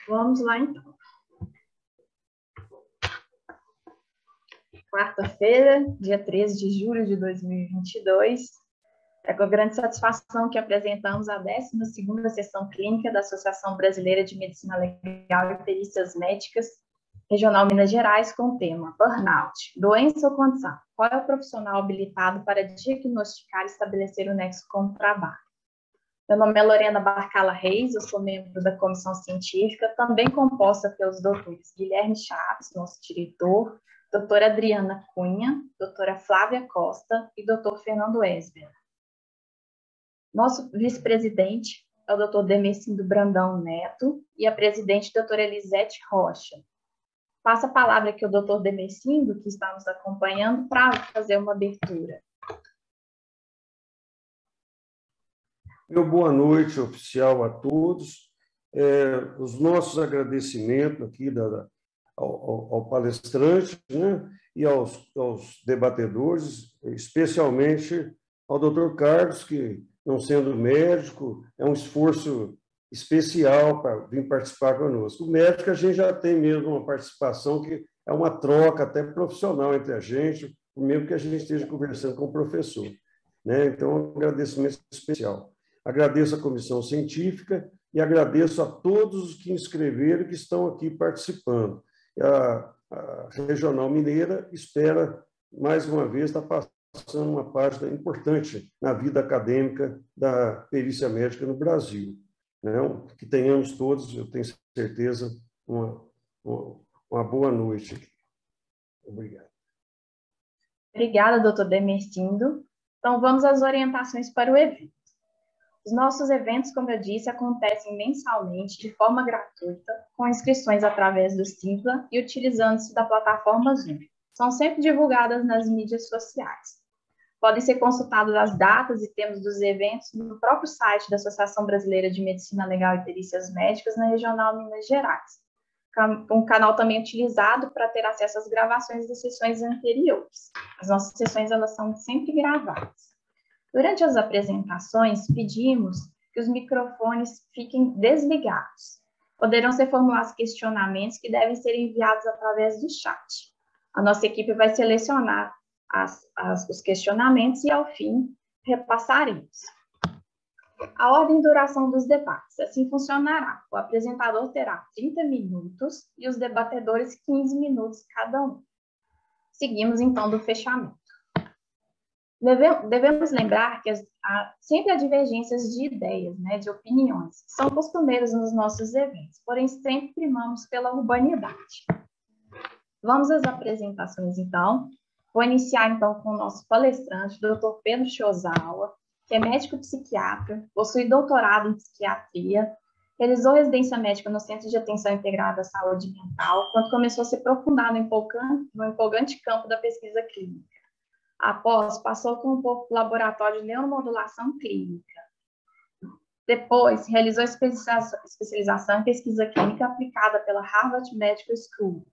Vamos lá, então. Quarta-feira, dia 13 de julho de 2022. É com grande satisfação que apresentamos a 12ª sessão clínica da Associação Brasileira de Medicina Legal e Perícias Médicas, Regional Minas Gerais, com o tema Burnout, doença ou condição. Qual é o profissional habilitado para diagnosticar e estabelecer o nexo com o trabalho? Meu nome é Lorena Barcala Reis, eu sou membro da comissão científica, também composta pelos doutores Guilherme Chaves, nosso diretor, doutora Adriana Cunha, doutora Flávia Costa e doutor Fernando Esber. Nosso vice-presidente é o doutor Demercindo Brandão Neto e a presidente, doutora Elisete Rocha. Passo a palavra aqui ao doutor Demercindo, que está nos acompanhando, para fazer uma abertura. Meu boa noite oficial a todos. Os nossos agradecimentos aqui ao palestrante, né, e aos debatedores, especialmente ao doutor Carlos, que, não sendo médico, é um esforço especial para vir participar conosco. O médico, a gente já tem mesmo uma participação que é uma troca até profissional entre a gente, mesmo que a gente esteja conversando com o professor, né? Então, um agradecimento especial. Agradeço a comissão científica e agradeço a todos os que inscreveram e que estão aqui participando. A Regional Mineira espera, mais uma vez, estar passando uma página importante na vida acadêmica da perícia médica no Brasil. Né? Que tenhamos todos, eu tenho certeza, uma boa noite. Obrigado. Obrigada, doutor Demercindo. Então, vamos às orientações para o evento. Os nossos eventos, como eu disse, acontecem mensalmente, de forma gratuita, com inscrições através do Simpla e utilizando-se da plataforma Zoom. São sempre divulgadas nas mídias sociais. Podem ser consultadas as datas e temas dos eventos no próprio site da Associação Brasileira de Medicina Legal e Perícias Médicas na Regional Minas Gerais. Um canal também utilizado para ter acesso às gravações das sessões anteriores. As nossas sessões, elas são sempre gravadas. Durante as apresentações, pedimos que os microfones fiquem desligados. Poderão ser formulados questionamentos que devem ser enviados através do chat. A nossa equipe vai selecionar os questionamentos e, ao fim, repassaremos. A ordem e duração dos debates. Assim funcionará. O apresentador terá 30 minutos e os debatedores 15 minutos cada um. Seguimos, então, do fechamento. Devemos lembrar que sempre há divergências de ideias, né, de opiniões. São costumeiros nos nossos eventos, porém sempre primamos pela urbanidade. Vamos às apresentações, então. Vou iniciar, então, com o nosso palestrante, o Dr. Pedro Shozawa, que é médico psiquiatra, possui doutorado em psiquiatria, realizou residência médica no Centro de Atenção Integrada à Saúde Mental, quando começou a se aprofundar no empolgante campo da pesquisa clínica. Após, passou com o laboratório de neuromodulação clínica. Depois, realizou especialização em pesquisa clínica aplicada pela Harvard Medical School.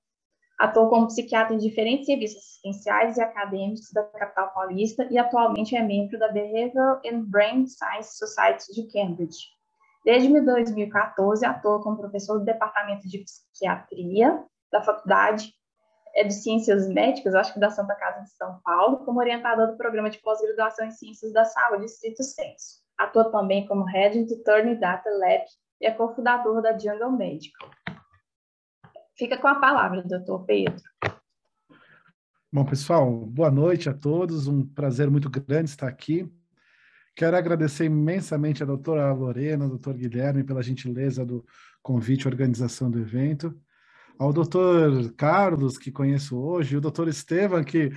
Atuou como psiquiatra em diferentes serviços assistenciais e acadêmicos da capital paulista e atualmente é membro da Behavioral and Brain Science Society de Cambridge. Desde 2014, atua como professor do Departamento de Psiquiatria da Faculdade de Ciências Médicas, acho que da Santa Casa de São Paulo, como orientador do Programa de Pós-Graduação em Ciências da Saúde, Stricto Sensu. Atua também como Head do Turner Data Lab e é cofundador da Jungle Medical. Fica com a palavra, doutor Pedro. Bom, pessoal, boa noite a todos. Um prazer muito grande estar aqui. Quero agradecer imensamente a doutora Lorena, ao doutor Guilherme, pela gentileza do convite e organização do evento. Ao doutor Carlos, que conheço hoje, e o doutor Estevam, que,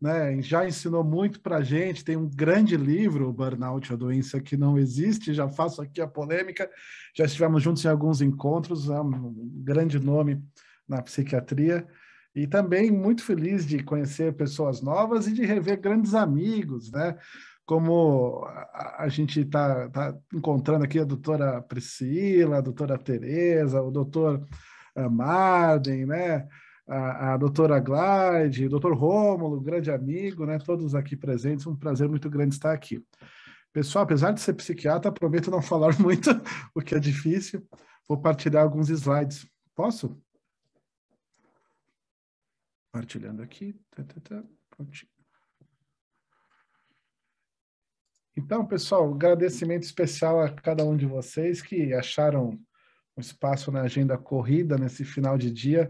né, já ensinou muito para a gente, tem um grande livro, o Burnout, a doença que não existe, já faço aqui a polêmica, já estivemos juntos em alguns encontros, é um grande nome na psiquiatria, e também muito feliz de conhecer pessoas novas e de rever grandes amigos, né? Como a gente está encontrando aqui a doutora Priscila, a doutora Tereza, o doutor Marden, né? A doutora Gleide, o doutor Rômulo, grande amigo, né? Todos aqui presentes, um prazer muito grande estar aqui. Pessoal, apesar de ser psiquiatra, prometo não falar muito, o que é difícil. vou partilhar alguns slides. Posso? Partilhando aqui. Prontinho. Então, pessoal, agradecimento especial a cada um de vocês que acharam um espaço na agenda corrida nesse final de dia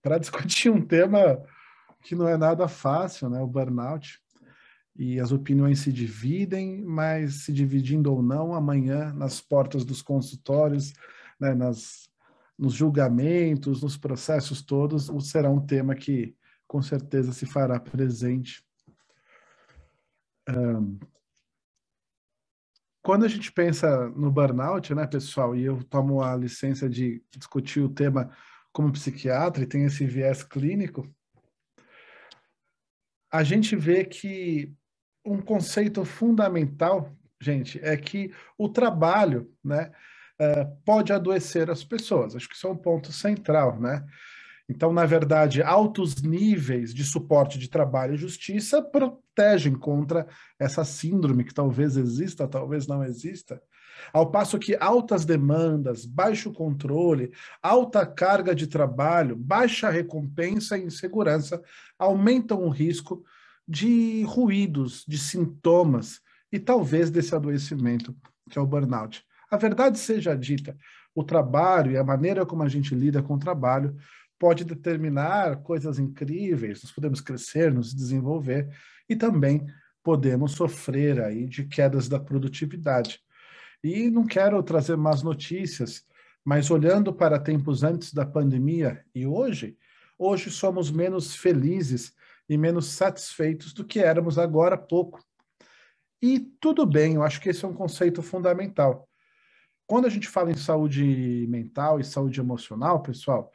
para discutir um tema que não é nada fácil, né? O burnout. E as opiniões se dividem, mas se dividindo ou não, amanhã, nas portas dos consultórios, né, nos julgamentos, nos processos todos, será um tema que com certeza se fará presente. Quando a gente pensa no burnout, né, pessoal, e eu tomo a licença de discutir o tema como psiquiatra e tem esse viés clínico, a gente vê que um conceito fundamental, gente, é que o trabalho, né, pode adoecer as pessoas. Acho que isso é um ponto central, né? Então, na verdade, altos níveis de suporte de trabalho e justiça protegem contra essa síndrome que talvez exista, talvez não exista. Ao passo que altas demandas, baixo controle, alta carga de trabalho, baixa recompensa e insegurança aumentam o risco de ruídos, de sintomas e talvez desse adoecimento que é o burnout. A verdade seja dita, o trabalho e a maneira como a gente lida com o trabalho pode determinar coisas incríveis, nós podemos crescer, nos desenvolver e também podemos sofrer aí de quedas da produtividade. E não quero trazer más notícias, mas olhando para tempos antes da pandemia e hoje somos menos felizes e menos satisfeitos do que éramos agora há pouco. E tudo bem, eu acho que esse é um conceito fundamental. Quando a gente fala em saúde mental e saúde emocional, pessoal,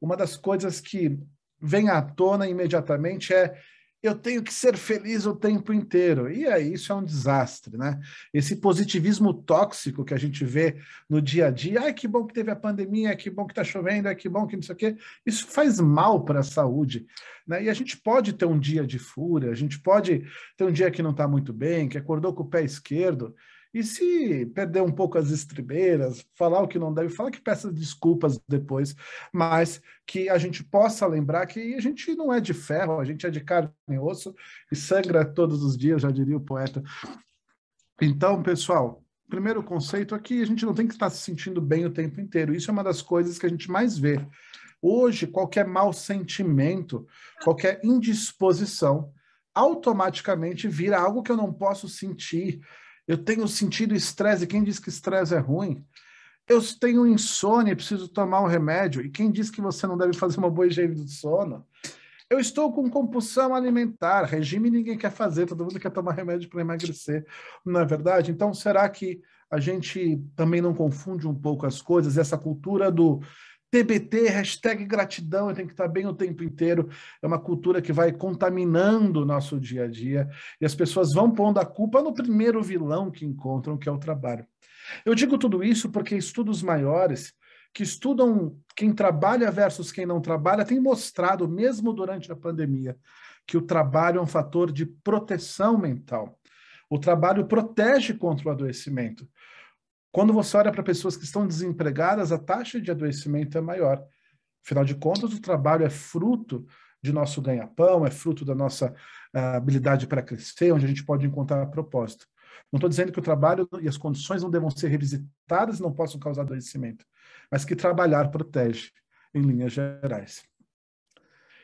uma das coisas que vem à tona imediatamente é eu tenho que ser feliz o tempo inteiro. E aí isso é um desastre, né? Esse positivismo tóxico que a gente vê no dia a dia, ai, que bom que teve a pandemia, que bom que está chovendo, que bom que não sei o quê, isso faz mal para a saúde, né? E a gente pode ter um dia de fúria, a gente pode ter um dia que não está muito bem, que acordou com o pé esquerdo, e se perder um pouco as estribeiras, falar o que não deve, falar que peça desculpas depois, mas que a gente possa lembrar que a gente não é de ferro, a gente é de carne e osso e sangra todos os dias, já diria o poeta. Então, pessoal, primeiro conceito aqui, a gente não tem que estar se sentindo bem o tempo inteiro. Isso é uma das coisas que a gente mais vê. Hoje, qualquer mau sentimento, qualquer indisposição, automaticamente vira algo que eu não posso sentir. Eu tenho sentido estresse, e quem diz que estresse é ruim? Eu tenho insônia e preciso tomar um remédio, e quem diz que você não deve fazer uma boa higiene do sono? Eu estou com compulsão alimentar, regime ninguém quer fazer, todo mundo quer tomar remédio para emagrecer, não é verdade? Então, será que a gente também não confunde um pouco as coisas? Essa cultura do TBT, hashtag gratidão, eu tenho que estar bem o tempo inteiro, é uma cultura que vai contaminando o nosso dia a dia, e as pessoas vão pondo a culpa no primeiro vilão que encontram, que é o trabalho. Eu digo tudo isso porque estudos maiores, que estudam quem trabalha versus quem não trabalha, têm mostrado, mesmo durante a pandemia, que o trabalho é um fator de proteção mental. O trabalho protege contra o adoecimento. Quando você olha para pessoas que estão desempregadas, a taxa de adoecimento é maior. Afinal de contas, o trabalho é fruto de nosso ganha-pão, é fruto da nossa habilidade para crescer, onde a gente pode encontrar propósito. Não estou dizendo que o trabalho e as condições não devam ser revisitadas e não possam causar adoecimento, mas que trabalhar protege, em linhas gerais.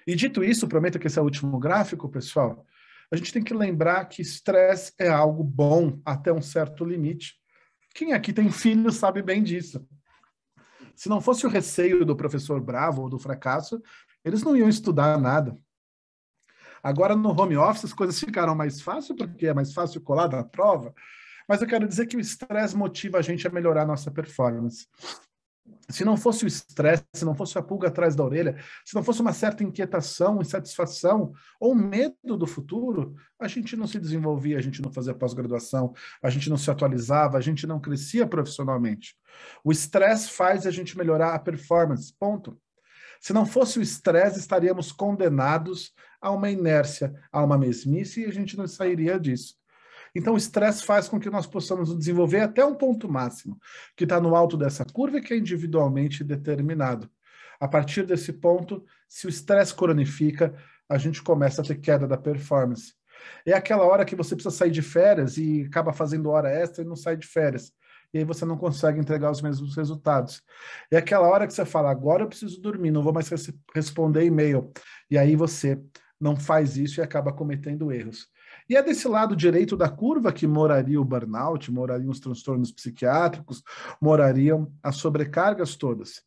E dito isso, prometo que esse é o último gráfico, pessoal, a gente tem que lembrar que estresse é algo bom até um certo limite. Quem aqui tem filho sabe bem disso. Se não fosse o receio do professor bravo ou do fracasso, eles não iam estudar nada. Agora, no home office, as coisas ficaram mais fáceis, porque é mais fácil colar na prova, mas eu quero dizer que o estresse motiva a gente a melhorar a nossa performance. Se não fosse o estresse, se não fosse a pulga atrás da orelha, se não fosse uma certa inquietação, insatisfação ou medo do futuro, a gente não se desenvolvia, a gente não fazia pós-graduação, a gente não se atualizava, a gente não crescia profissionalmente. O estresse faz a gente melhorar a performance, ponto. Se não fosse o estresse, estaríamos condenados a uma inércia, a uma mesmice, e a gente não sairia disso. Então, o estresse faz com que nós possamos nos desenvolver até um ponto máximo, que está no alto dessa curva e que é individualmente determinado. A partir desse ponto, se o estresse cronifica, a gente começa a ter queda da performance. É aquela hora que você precisa sair de férias e acaba fazendo hora extra e não sai de férias. E aí você não consegue entregar os mesmos resultados. É aquela hora que você fala, agora eu preciso dormir, não vou mais responder e-mail. E aí você não faz isso e acaba cometendo erros. E é desse lado direito da curva que moraria o burnout, morariam os transtornos psiquiátricos, morariam as sobrecargas todas.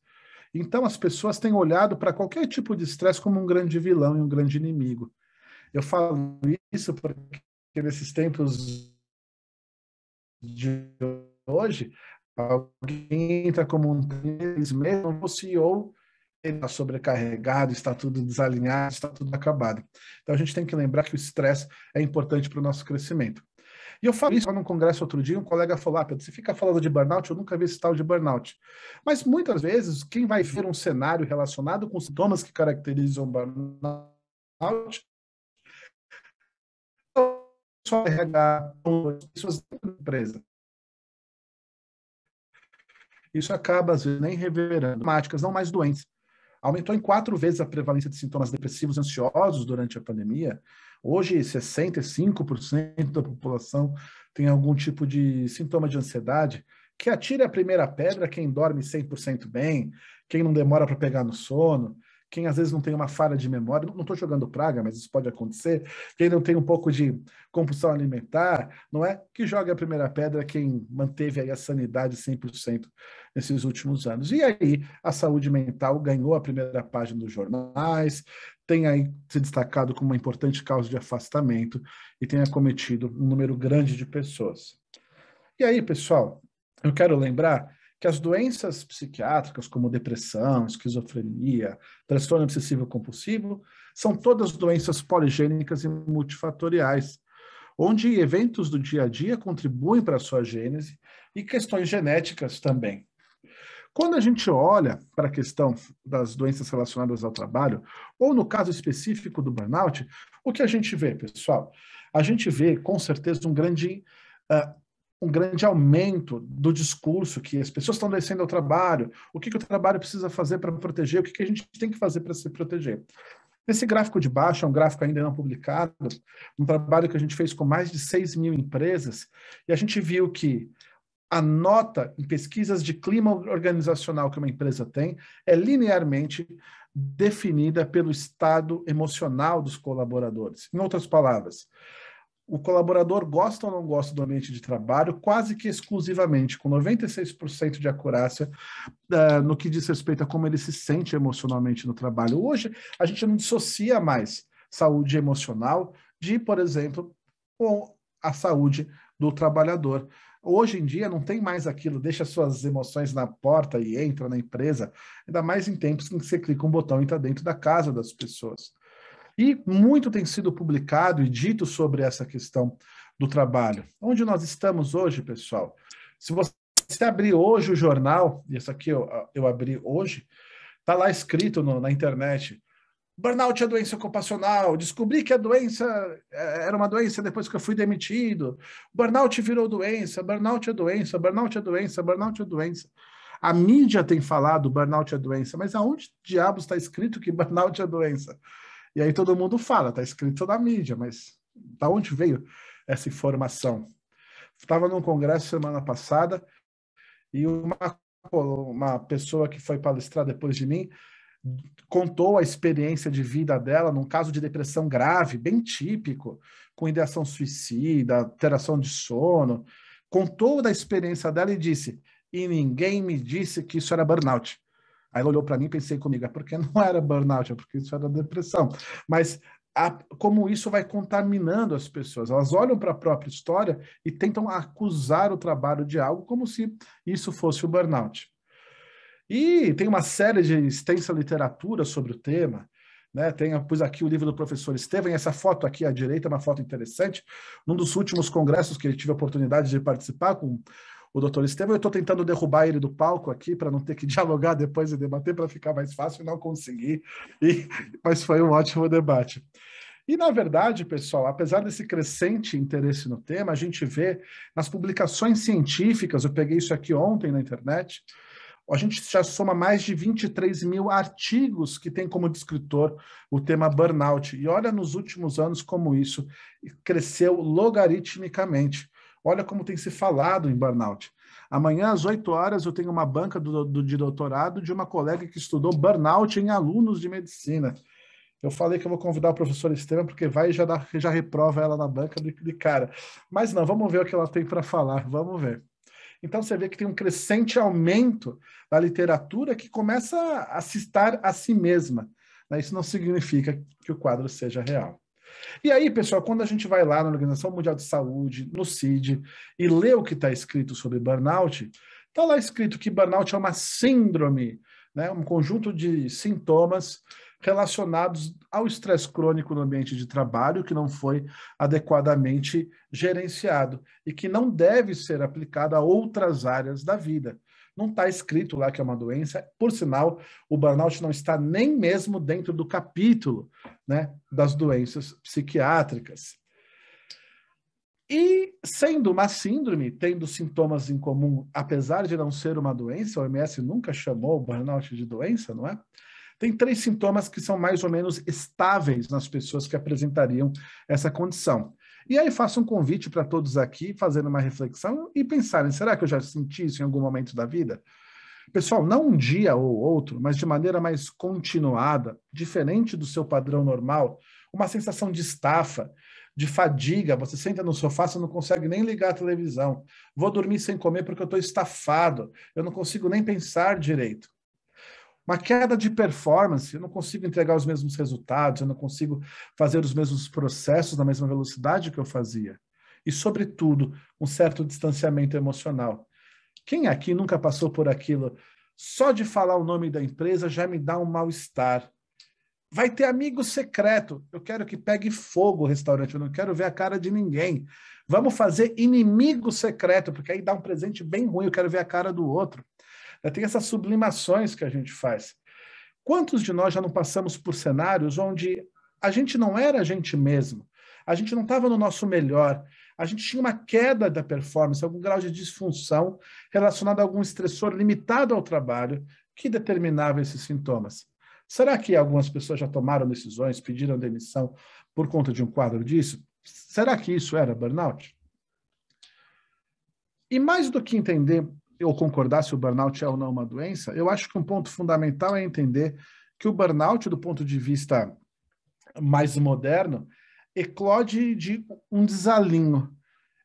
Então as pessoas têm olhado para qualquer tipo de estresse como um grande vilão e um grande inimigo. Eu falo isso porque nesses tempos de hoje, alguém entra como um mesmo, o CEO está sobrecarregado, está tudo desalinhado, está tudo acabado. Então a gente tem que lembrar que o estresse é importante para o nosso crescimento. E eu falei isso num congresso outro dia, um colega falou, Pedro, você fica falando de burnout, eu nunca vi esse tal de burnout. Mas muitas vezes, quem vai ver um cenário relacionado com sintomas que caracterizam o burnout, só RH, pessoas da empresa. Isso acaba, às vezes, nem reverberando. Temáticas, não mais doenças. Aumentou em 4 vezes a prevalência de sintomas depressivos e ansiosos durante a pandemia. Hoje, 65% da população tem algum tipo de sintoma de ansiedade. Que atire a primeira pedra quem dorme 100% bem, quem não demora para pegar no sono, quem às vezes não tem uma falha de memória, não estou jogando praga, mas isso pode acontecer, quem não tem um pouco de compulsão alimentar, não é? Que jogue a primeira pedra quem manteve aí a sanidade 100% nesses últimos anos. E aí a saúde mental ganhou a primeira página dos jornais, tem aí se destacado como uma importante causa de afastamento e tem acometido um número grande de pessoas. E aí, pessoal, eu quero lembrar que as doenças psiquiátricas, como depressão, esquizofrenia, transtorno obsessivo-compulsivo, são todas doenças poligênicas e multifatoriais, onde eventos do dia a dia contribuem para a sua gênese e questões genéticas também. Quando a gente olha para a questão das doenças relacionadas ao trabalho, ou no caso específico do burnout, o que a gente vê, pessoal? A gente vê, com certeza, um grande aumento do discurso que as pessoas estão descendo ao trabalho, o que o trabalho precisa fazer para proteger, o que a gente tem que fazer para se proteger. Esse gráfico de baixo é um gráfico ainda não publicado, um trabalho que a gente fez com mais de 6 mil empresas, e a gente viu que a nota em pesquisas de clima organizacional que uma empresa tem é linearmente definida pelo estado emocional dos colaboradores. Em outras palavras, o colaborador gosta ou não gosta do ambiente de trabalho, quase que exclusivamente, com 96% de acurácia, no que diz respeito a como ele se sente emocionalmente no trabalho. Hoje, a gente não dissocia mais saúde emocional de, por exemplo, a saúde do trabalhador. Hoje em dia não tem mais aquilo, deixa suas emoções na porta e entra na empresa, ainda mais em tempos em que você clica um botão e está dentro da casa das pessoas. E muito tem sido publicado e dito sobre essa questão do trabalho. Onde nós estamos hoje, pessoal? Se você abrir hoje o jornal, e isso aqui eu abri hoje, está lá escrito na internet, burnout é doença ocupacional, descobri que a doença era uma doença depois que eu fui demitido, burnout virou doença, burnout é doença, burnout é doença, burnout é doença. A mídia tem falado burnout é doença, mas aonde diabos está escrito que burnout é doença? E aí todo mundo fala, está escrito na mídia, mas da onde veio essa informação? Estava num congresso semana passada e uma pessoa que foi palestrar depois de mim contou a experiência de vida dela num caso de depressão grave, bem típico, com ideação suicida, alteração de sono. Contou da experiência dela e disse, e ninguém me disse que isso era burnout. Aí ela olhou para mim e pensei comigo, é porque não era burnout, é porque isso era depressão. Mas como isso vai contaminando as pessoas. Elas olham para a própria história e tentam acusar o trabalho de algo como se isso fosse o burnout. E tem uma série de extensa literatura sobre o tema, né? Pus aqui o livro do professor Estevam, essa foto aqui à direita é uma foto interessante. Num dos últimos congressos que eu tive a oportunidade de participar com o doutor Estevam, eu estou tentando derrubar ele do palco aqui para não ter que dialogar depois e debater, para ficar mais fácil, e não consegui, mas foi um ótimo debate. E, na verdade, pessoal, apesar desse crescente interesse no tema, a gente vê nas publicações científicas, eu peguei isso aqui ontem na internet, a gente já soma mais de 23 mil artigos que tem como descritor o tema burnout. E olha nos últimos anos como isso cresceu logaritmicamente. Olha como tem se falado em burnout. Amanhã, às 8 horas, eu tenho uma banca de doutorado de uma colega que estudou burnout em alunos de medicina. Eu falei que eu vou convidar o professor Estevam, porque vai e já reprova ela na banca de cara. Mas não, vamos ver o que ela tem para falar, vamos ver. Então você vê que tem um crescente aumento da literatura que começa a citar a si mesma. Isso não significa que o quadro seja real. E aí, pessoal, quando a gente vai lá na Organização Mundial de Saúde, no CID, e lê o que está escrito sobre burnout, está lá escrito que burnout é uma síndrome, né, um conjunto de sintomas relacionados ao estresse crônico no ambiente de trabalho que não foi adequadamente gerenciado e que não deve ser aplicado a outras áreas da vida. Não está escrito lá que é uma doença. Por sinal, o burnout não está nem mesmo dentro do capítulo, né, das doenças psiquiátricas. E sendo uma síndrome, tendo sintomas em comum, apesar de não ser uma doença, a OMS nunca chamou o burnout de doença, não é? Tem 3 sintomas que são mais ou menos estáveis nas pessoas que apresentariam essa condição. E aí faço um convite para todos aqui, fazendo uma reflexão e pensarem, será que eu já senti isso em algum momento da vida? Pessoal, não um dia ou outro, mas de maneira mais continuada, diferente do seu padrão normal, uma sensação de estafa, de fadiga, você senta no sofá, você não consegue nem ligar a televisão. Vou dormir sem comer porque eu estou estafado, eu não consigo nem pensar direito. Uma queda de performance, eu não consigo entregar os mesmos resultados, eu não consigo fazer os mesmos processos na mesma velocidade que eu fazia. E, sobretudo, um certo distanciamento emocional. Quem aqui nunca passou por aquilo? Só de falar o nome da empresa já me dá um mal-estar. Vai ter amigo secreto. Eu quero que pegue fogo o restaurante, eu não quero ver a cara de ninguém. Vamos fazer inimigo secreto, porque aí dá um presente bem ruim, eu quero ver a cara do outro. Tem essas sublimações que a gente faz. Quantos de nós já não passamos por cenários onde a gente não era a gente mesmo, a gente não estava no nosso melhor, a gente tinha uma queda da performance, algum grau de disfunção relacionado a algum estressor limitado ao trabalho que determinava esses sintomas? Será que algumas pessoas já tomaram decisões, pediram demissão por conta de um quadro disso? Será que isso era burnout? E mais do que entender ou concordar se o burnout é ou não uma doença, eu acho que um ponto fundamental é entender que o burnout, do ponto de vista mais moderno, eclode de um desalinho.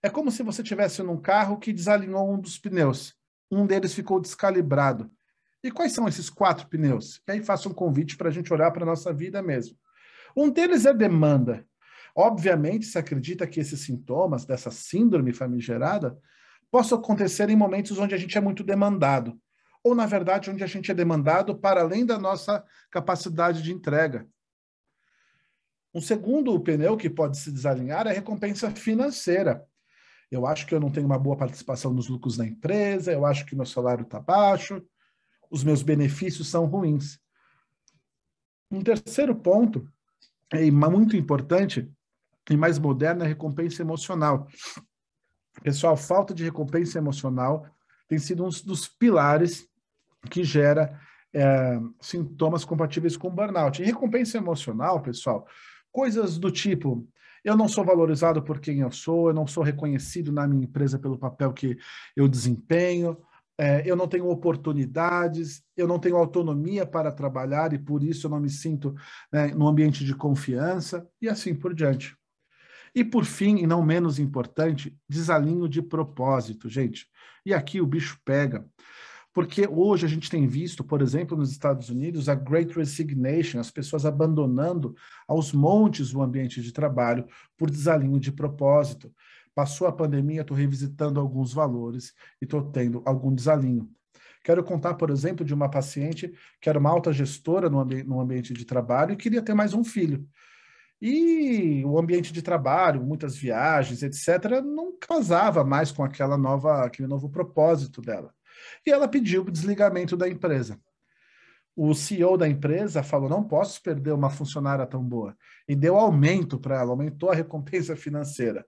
É como se você tivesse num carro que desalinhou um dos pneus. Um deles ficou descalibrado. E quais são esses 4 pneus? E aí faço um convite para a gente olhar para a nossa vida mesmo. Um deles é demanda. Obviamente, se acredita que esses sintomas dessa síndrome famigerada possa acontecer em momentos onde a gente é muito demandado, ou, na verdade, onde a gente é demandado para além da nossa capacidade de entrega. Um segundo pneu que pode se desalinhar é a recompensa financeira. Eu acho que eu não tenho uma boa participação nos lucros da empresa, eu acho que meu salário está baixo, os meus benefícios são ruins. Um terceiro ponto, e muito importante e mais moderno, é a recompensa emocional. Pessoal, falta de recompensa emocional tem sido um dos pilares que gera sintomas compatíveis com burnout. E recompensa emocional, pessoal, coisas do tipo, eu não sou valorizado por quem eu não sou reconhecido na minha empresa pelo papel que eu desempenho, eu não tenho oportunidades, eu não tenho autonomia para trabalhar e por isso eu não me sinto num ambiente de confiança e assim por diante. E por fim, e não menos importante, desalinho de propósito, gente. E aqui o bicho pega. Porque hoje a gente tem visto, por exemplo, nos Estados Unidos, a Great Resignation, as pessoas abandonando aos montes o ambiente de trabalho por desalinho de propósito. Passou a pandemia, estou revisitando alguns valores e estou tendo algum desalinho. Quero contar, por exemplo, de uma paciente que era uma alta gestora no ambiente de trabalho e queria ter mais um filho. E o ambiente de trabalho, muitas viagens, etc., não casava mais com aquele novo propósito dela. E ela pediu o desligamento da empresa. o CEO da empresa falou, não posso perder uma funcionária tão boa. E deu aumento para ela, aumentou a recompensa financeira.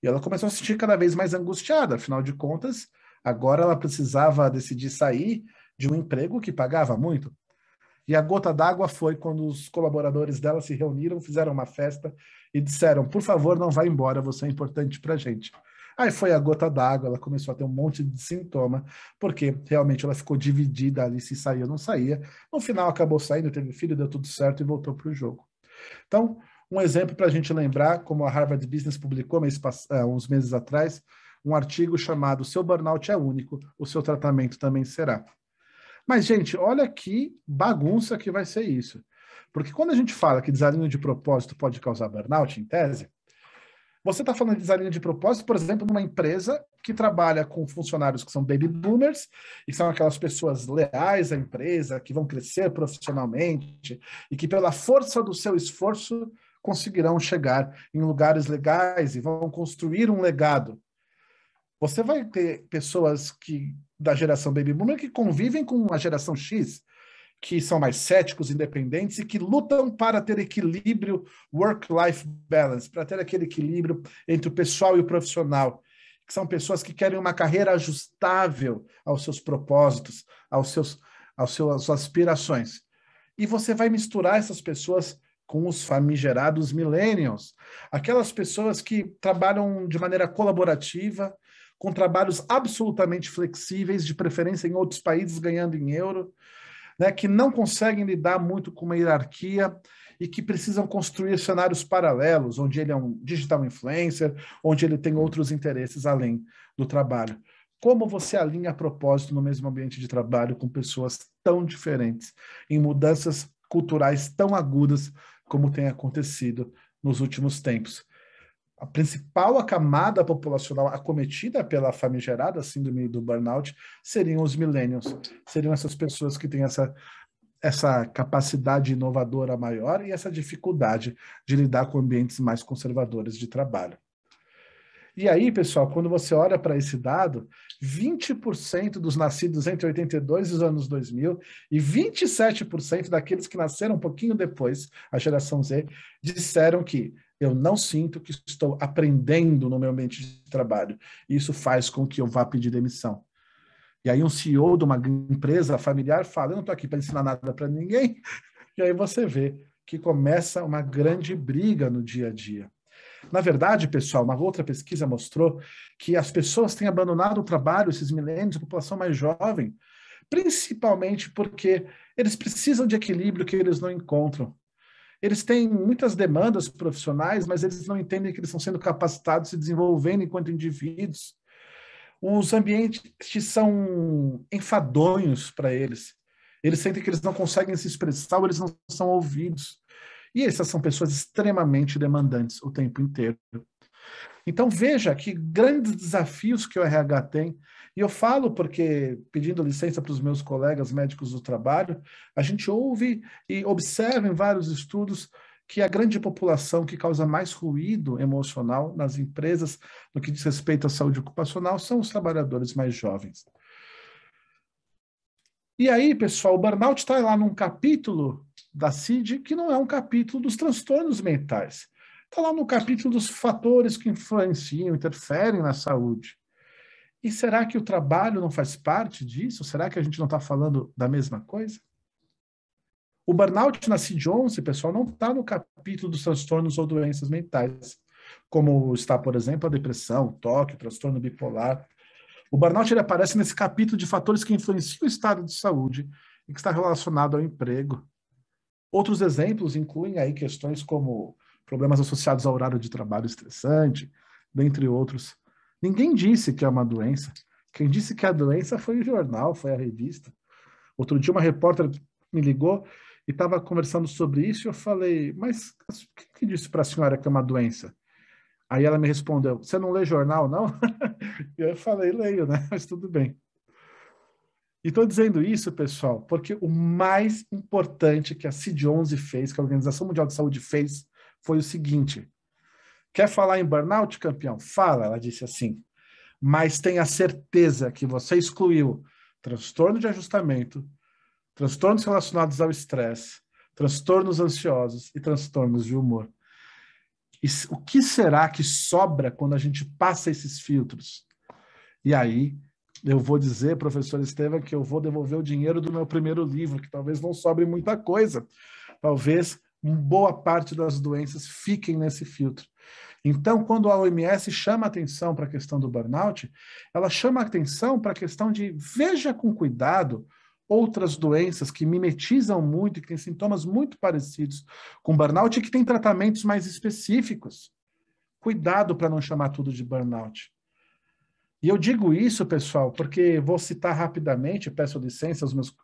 E ela começou a se sentir cada vez mais angustiada, afinal de contas, agora ela precisava decidir sair de um emprego que pagava muito. E a gota d'água foi quando os colaboradores dela se reuniram, fizeram uma festa e disseram, por favor, não vá embora, você é importante para a gente. Aí foi a gota d'água, ela começou a ter um monte de sintoma, porque realmente ela ficou dividida ali, se saía ou não saía. No final acabou saindo, teve filho, deu tudo certo e voltou para o jogo. Então, um exemplo para a gente lembrar, como a Harvard Business publicou uns meses atrás, um artigo chamado Seu Burnout é Único, o seu tratamento também será. Mas, gente, olha que bagunça que vai ser isso. Porque quando a gente fala que desalinho de propósito pode causar burnout, em tese, você está falando de desalinho de propósito, por exemplo, numa empresa que trabalha com funcionários que são baby boomers, e são aquelas pessoas leais à empresa, que vão crescer profissionalmente, e que pela força do seu esforço conseguirão chegar em lugares legais e vão construir um legado. Você vai ter pessoas da geração baby boomer que convivem com a geração X, que são mais céticos, independentes e que lutam para ter equilíbrio work-life balance, para ter aquele equilíbrio entre o pessoal e o profissional, que são pessoas que querem uma carreira ajustável aos seus propósitos, às suas aspirações. E você vai misturar essas pessoas com os famigerados millennials, aquelas pessoas que trabalham de maneira colaborativa, com trabalhos absolutamente flexíveis, de preferência em outros países, ganhando em euro, né, que não conseguem lidar muito com uma hierarquia e que precisam construir cenários paralelos, onde ele é um digital influencer, onde ele tem outros interesses além do trabalho. Como você alinha propósito no mesmo ambiente de trabalho com pessoas tão diferentes, em mudanças culturais tão agudas como tem acontecido nos últimos tempos? A principal camada populacional acometida pela famigerada síndrome do burnout seriam os millennials, seriam essas pessoas que têm essa capacidade inovadora maior e essa dificuldade de lidar com ambientes mais conservadores de trabalho. E aí, pessoal, quando você olha para esse dado, 20% dos nascidos entre 82 e os anos 2000 e 27% daqueles que nasceram um pouquinho depois, a geração Z, disseram que eu não sinto que estou aprendendo no meu ambiente de trabalho. Isso faz com que eu vá pedir demissão. E aí um CEO de uma empresa familiar fala, eu não estou aqui para ensinar nada para ninguém. E aí você vê que começa uma grande briga no dia a dia. Na verdade, pessoal, uma outra pesquisa mostrou que as pessoas têm abandonado o trabalho, esses milênios, a população mais jovem, principalmente porque eles precisam de equilíbrio que eles não encontram. Eles têm muitas demandas profissionais, mas eles não entendem que eles estão sendo capacitados e se desenvolvendo enquanto indivíduos. Os ambientes são enfadonhos para eles. Eles sentem que eles não conseguem se expressar ou eles não são ouvidos. E essas são pessoas extremamente demandantes o tempo inteiro. Então, veja que grandes desafios que o RH tem. E eu falo porque, pedindo licença para os meus colegas médicos do trabalho, a gente ouve e observa em vários estudos que a grande população que causa mais ruído emocional nas empresas, no que diz respeito à saúde ocupacional, são os trabalhadores mais jovens. E aí, pessoal, o burnout está lá num capítulo da CID que não é um capítulo dos transtornos mentais. Está lá no capítulo dos fatores que influenciam, interferem na saúde. E será que o trabalho não faz parte disso? Será que a gente não está falando da mesma coisa? O burnout na CID-11, pessoal, não está no capítulo dos transtornos ou doenças mentais, como está, por exemplo, a depressão, o toque, o transtorno bipolar. O burnout ele aparece nesse capítulo de fatores que influenciam o estado de saúde e que está relacionado ao emprego. Outros exemplos incluem aí questões como problemas associados ao horário de trabalho estressante, dentre outros. Ninguém disse que é uma doença. Quem disse que a doença foi o jornal, foi a revista. Outro dia uma repórter me ligou e estava conversando sobre isso e eu falei, mas quem disse para a senhora que é uma doença? Aí ela me respondeu, você não lê jornal, não? E eu falei, leio, né? Mas tudo bem. E estou dizendo isso, pessoal, porque o mais importante que a CID-11 fez, que a Organização Mundial de Saúde fez, foi o seguinte. Quer falar em burnout, campeão? Fala, ela disse assim. Mas tenha certeza que você excluiu transtorno de ajustamento, transtornos relacionados ao estresse, transtornos ansiosos e transtornos de humor. E o que será que sobra quando a gente passa esses filtros? E aí, eu vou dizer, professor Estevam, que eu vou devolver o dinheiro do meu primeiro livro, que talvez não sobre muita coisa. Talvez boa parte das doenças fiquem nesse filtro. Então, quando a OMS chama atenção para a questão do burnout, ela chama atenção para a questão de veja com cuidado outras doenças que mimetizam muito e que têm sintomas muito parecidos com burnout e que têm tratamentos mais específicos. Cuidado para não chamar tudo de burnout. E eu digo isso, pessoal, porque vou citar rapidamente, peço licença aos meus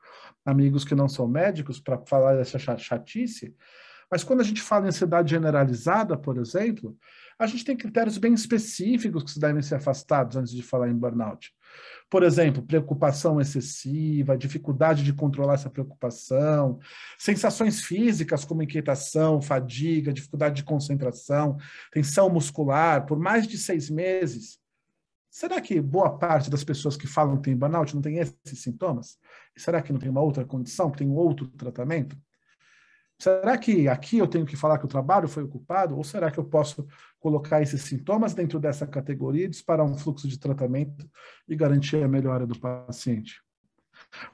amigos que não são médicos para falar dessa chatice, mas quando a gente fala em ansiedade generalizada, por exemplo, a gente tem critérios bem específicos que devem ser afastados antes de falar em burnout. Por exemplo, preocupação excessiva, dificuldade de controlar essa preocupação, sensações físicas como inquietação, fadiga, dificuldade de concentração, tensão muscular, por mais de 6 meses. Será que boa parte das pessoas que falam que tem burnout não tem esses sintomas? E será que não tem uma outra condição, que tem outro tratamento? Será que aqui eu tenho que falar que o trabalho foi ocupado? Ou será que eu posso colocar esses sintomas dentro dessa categoria e disparar um fluxo de tratamento e garantir a melhora do paciente?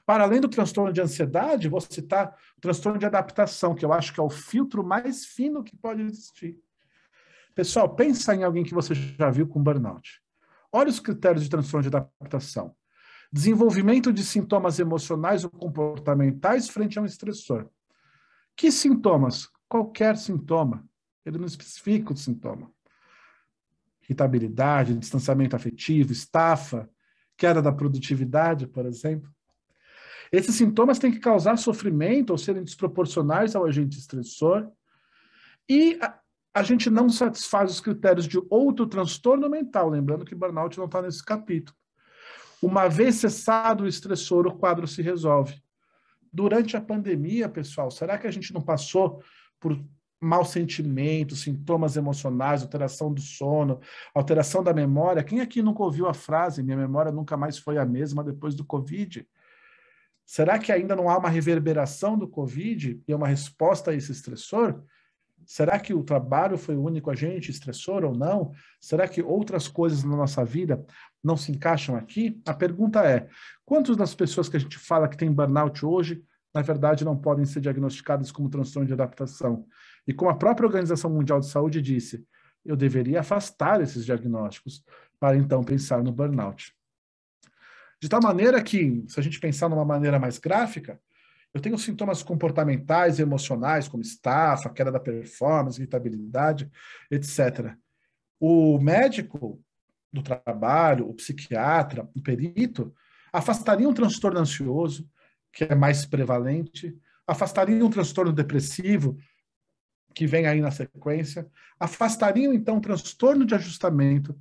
Para além do transtorno de ansiedade, vou citar o transtorno de adaptação, que eu acho que é o filtro mais fino que pode existir. Pessoal, pensa em alguém que você já viu com burnout. Olha os critérios de transtorno de adaptação. Desenvolvimento de sintomas emocionais ou comportamentais frente a um estressor. Que sintomas? Qualquer sintoma. Ele não especifica o sintoma. Irritabilidade, distanciamento afetivo, estafa, queda da produtividade, por exemplo. Esses sintomas têm que causar sofrimento ou serem desproporcionais ao agente estressor. E a gente não satisfaz os critérios de outro transtorno mental, lembrando que burnout não está nesse capítulo. Uma vez cessado o estressor, o quadro se resolve. Durante a pandemia, pessoal, será que a gente não passou por mau sentimento, sintomas emocionais, alteração do sono, alteração da memória? Quem aqui nunca ouviu a frase, minha memória nunca mais foi a mesma depois do Covid? Será que ainda não há uma reverberação do Covid e uma resposta a esse estressor? Será que o trabalho foi o único agente estressor ou não? Será que outras coisas na nossa vida não se encaixam aqui? A pergunta é, quantas das pessoas que a gente fala que tem burnout hoje, na verdade, não podem ser diagnosticadas como transtorno de adaptação? E como a própria Organização Mundial de Saúde disse, eu deveria afastar esses diagnósticos para então pensar no burnout. De tal maneira que, se a gente pensar numa maneira mais gráfica, eu tenho sintomas comportamentais e emocionais, como estafa, queda da performance, irritabilidade, etc. O médico do trabalho, o psiquiatra, o perito, afastaria um transtorno ansioso, que é mais prevalente, afastaria um transtorno depressivo, que vem aí na sequência, afastariam, então, um transtorno de ajustamento,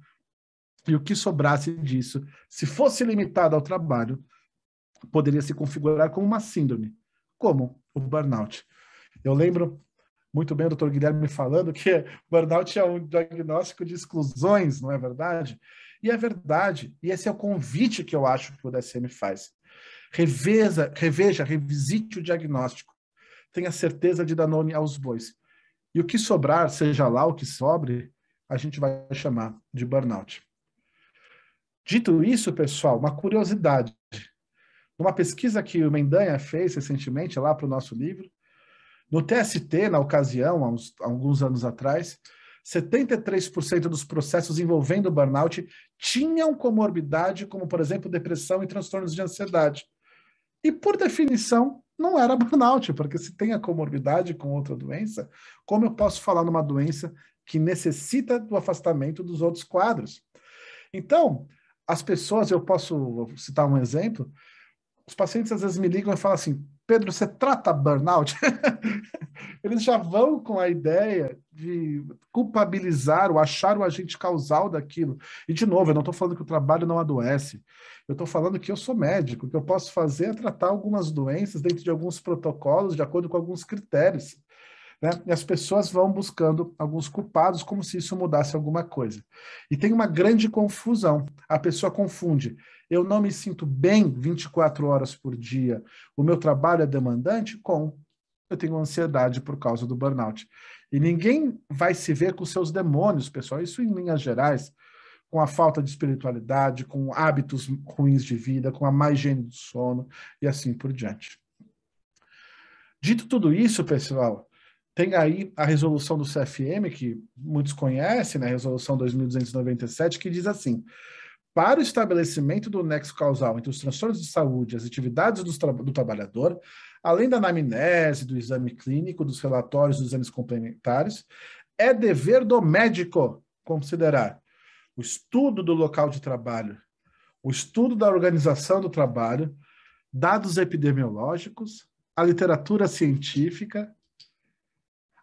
e o que sobrasse disso, se fosse limitado ao trabalho, poderia se configurar como uma síndrome, como o burnout. Eu lembro muito bem o Dr. Guilherme falando que burnout é um diagnóstico de exclusões, não é verdade? E é verdade, e esse é o convite que eu acho que o DSM faz. Revisite o diagnóstico, tenha certeza de dar nome aos bois. E o que sobrar, seja lá o que sobre, a gente vai chamar de burnout. Dito isso, pessoal, uma curiosidade. Numa pesquisa que o Mendanha fez recentemente lá para o nosso livro, no TST, na ocasião, há alguns anos atrás, 73% dos processos envolvendo burnout tinham comorbidade, como, por exemplo, depressão e transtornos de ansiedade. E, por definição, não era burnout, porque se tem a comorbidade com outra doença, como eu posso falar numa doença que necessita do afastamento dos outros quadros? Então, as pessoas, eu posso citar um exemplo, os pacientes às vezes me ligam e falam assim, Pedro, você trata burnout? Eles já vão com a ideia de culpabilizar ou achar o agente causal daquilo. E, de novo, eu não estou falando que o trabalho não adoece. Eu estou falando que eu sou médico, o que eu posso fazer é tratar algumas doenças dentro de alguns protocolos, de acordo com alguns critérios. né? E as pessoas vão buscando alguns culpados como se isso mudasse alguma coisa. E tem uma grande confusão. A pessoa confunde. Eu não me sinto bem 24 horas por dia, o meu trabalho é demandante, com eu tenho ansiedade por causa do burnout. E ninguém vai se ver com seus demônios, pessoal. Isso em linhas gerais, com a falta de espiritualidade, com hábitos ruins de vida, com a má higiene do sono e assim por diante. Dito tudo isso, pessoal, tem aí a resolução do CFM, que muitos conhecem, né, a resolução 2297, que diz assim: para o estabelecimento do nexo causal entre os transtornos de saúde e as atividades do trabalhador, além da anamnese, do exame clínico, dos relatórios dos exames complementares, é dever do médico considerar o estudo do local de trabalho, o estudo da organização do trabalho, dados epidemiológicos, a literatura científica,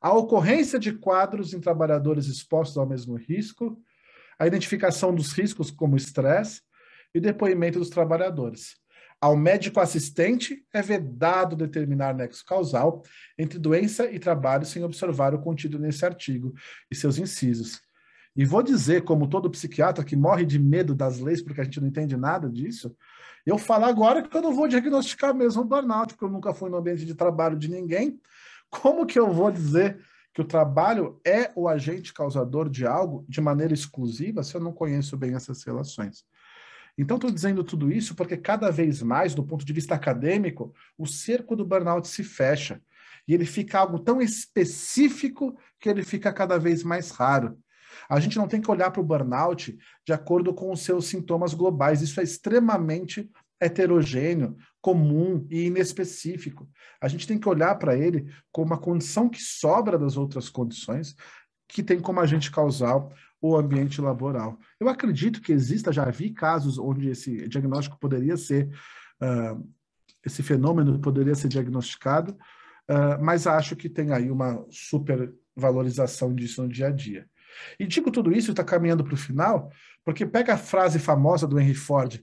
a ocorrência de quadros em trabalhadores expostos ao mesmo risco, a identificação dos riscos como estresse e o depoimento dos trabalhadores. Ao médico assistente é vedado determinar nexo causal entre doença e trabalho sem observar o contido nesse artigo e seus incisos. E vou dizer, como todo psiquiatra que morre de medo das leis porque a gente não entende nada disso, eu falo agora que eu não vou diagnosticar mesmo o burnout, porque eu nunca fui no ambiente de trabalho de ninguém. Como que eu vou dizer que o trabalho é o agente causador de algo de maneira exclusiva se eu não conheço bem essas relações? Então, estou dizendo tudo isso porque cada vez mais, do ponto de vista acadêmico, o cerco do burnout se fecha. E ele fica algo tão específico que ele fica cada vez mais raro. A gente não tem que olhar para o burnout de acordo com os seus sintomas globais. Isso é extremamente heterogêneo, comum e inespecífico. A gente tem que olhar para ele como uma condição que sobra das outras condições que tem como agente causal o ambiente laboral. Eu acredito que exista, já vi casos onde esse diagnóstico poderia ser, esse fenômeno poderia ser diagnosticado, mas acho que tem aí uma supervalorização disso no dia a dia. E digo tudo isso, está caminhando para o final, porque pega a frase famosa do Henry Ford: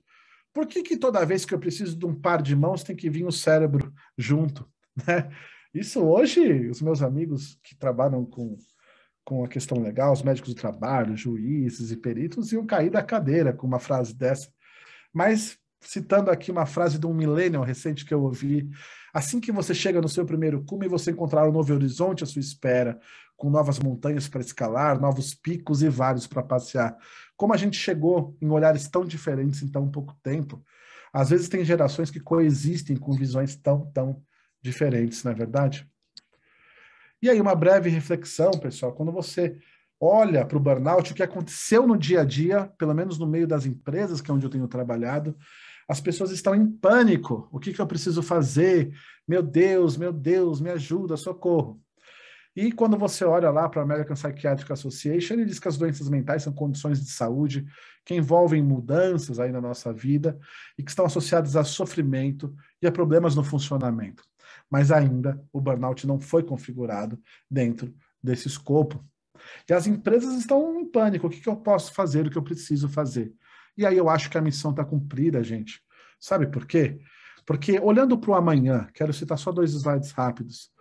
por que toda vez que eu preciso de um par de mãos tem que vir o cérebro junto? Né? Isso hoje, os meus amigos que trabalham com a questão legal, os médicos do trabalho, juízes e peritos, iam cair da cadeira com uma frase dessa. Mas, citando aqui uma frase de um millennial recente que eu ouvi: assim que você chega no seu primeiro cume, você encontrará um novo horizonte à sua espera, com novas montanhas para escalar, novos picos e vales para passear. Como a gente chegou em olhares tão diferentes em tão pouco tempo, às vezes tem gerações que coexistem com visões tão diferentes, não é verdade? E aí, uma breve reflexão, pessoal, quando você olha para o burnout, o que aconteceu no dia a dia, pelo menos no meio das empresas, que é onde eu tenho trabalhado, as pessoas estão em pânico. O que eu preciso fazer? Meu Deus, me ajuda, socorro. E quando você olha lá para a American Psychiatric Association, ele diz que as doenças mentais são condições de saúde que envolvem mudanças aí na nossa vida e que estão associadas a sofrimento e a problemas no funcionamento. Mas ainda o burnout não foi configurado dentro desse escopo. E as empresas estão em pânico. O que eu posso fazer? O que eu preciso fazer? E aí eu acho que a missão está cumprida, gente. Sabe por quê? Porque olhando para o amanhã, quero citar só 2 slides rápidos,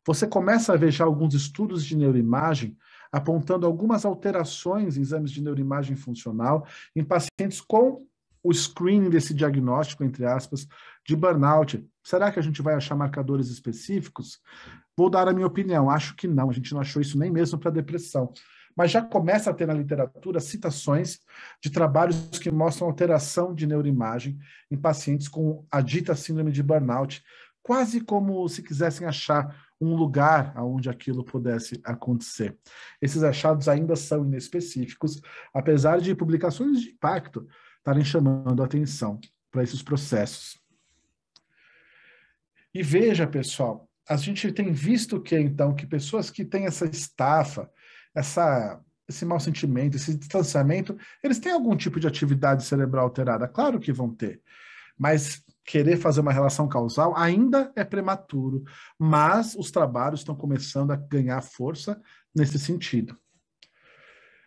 você começa a ver já alguns estudos de neuroimagem apontando algumas alterações em exames de neuroimagem funcional em pacientes com o screening desse diagnóstico, entre aspas, de burnout. Será que a gente vai achar marcadores específicos? Vou dar a minha opinião, acho que não, a gente não achou isso nem mesmo para depressão. Mas já começa a ter na literatura citações de trabalhos que mostram alteração de neuroimagem em pacientes com a dita síndrome de burnout, quase como se quisessem achar um lugar onde aquilo pudesse acontecer. Esses achados ainda são inespecíficos, apesar de publicações de impacto estarem chamando a atenção para esses processos. E veja, pessoal, a gente tem visto que, então, que pessoas que têm essa estafa, esse mau sentimento, esse distanciamento, eles têm algum tipo de atividade cerebral alterada? Claro que vão ter, mas querer fazer uma relação causal ainda é prematuro, mas os trabalhos estão começando a ganhar força nesse sentido.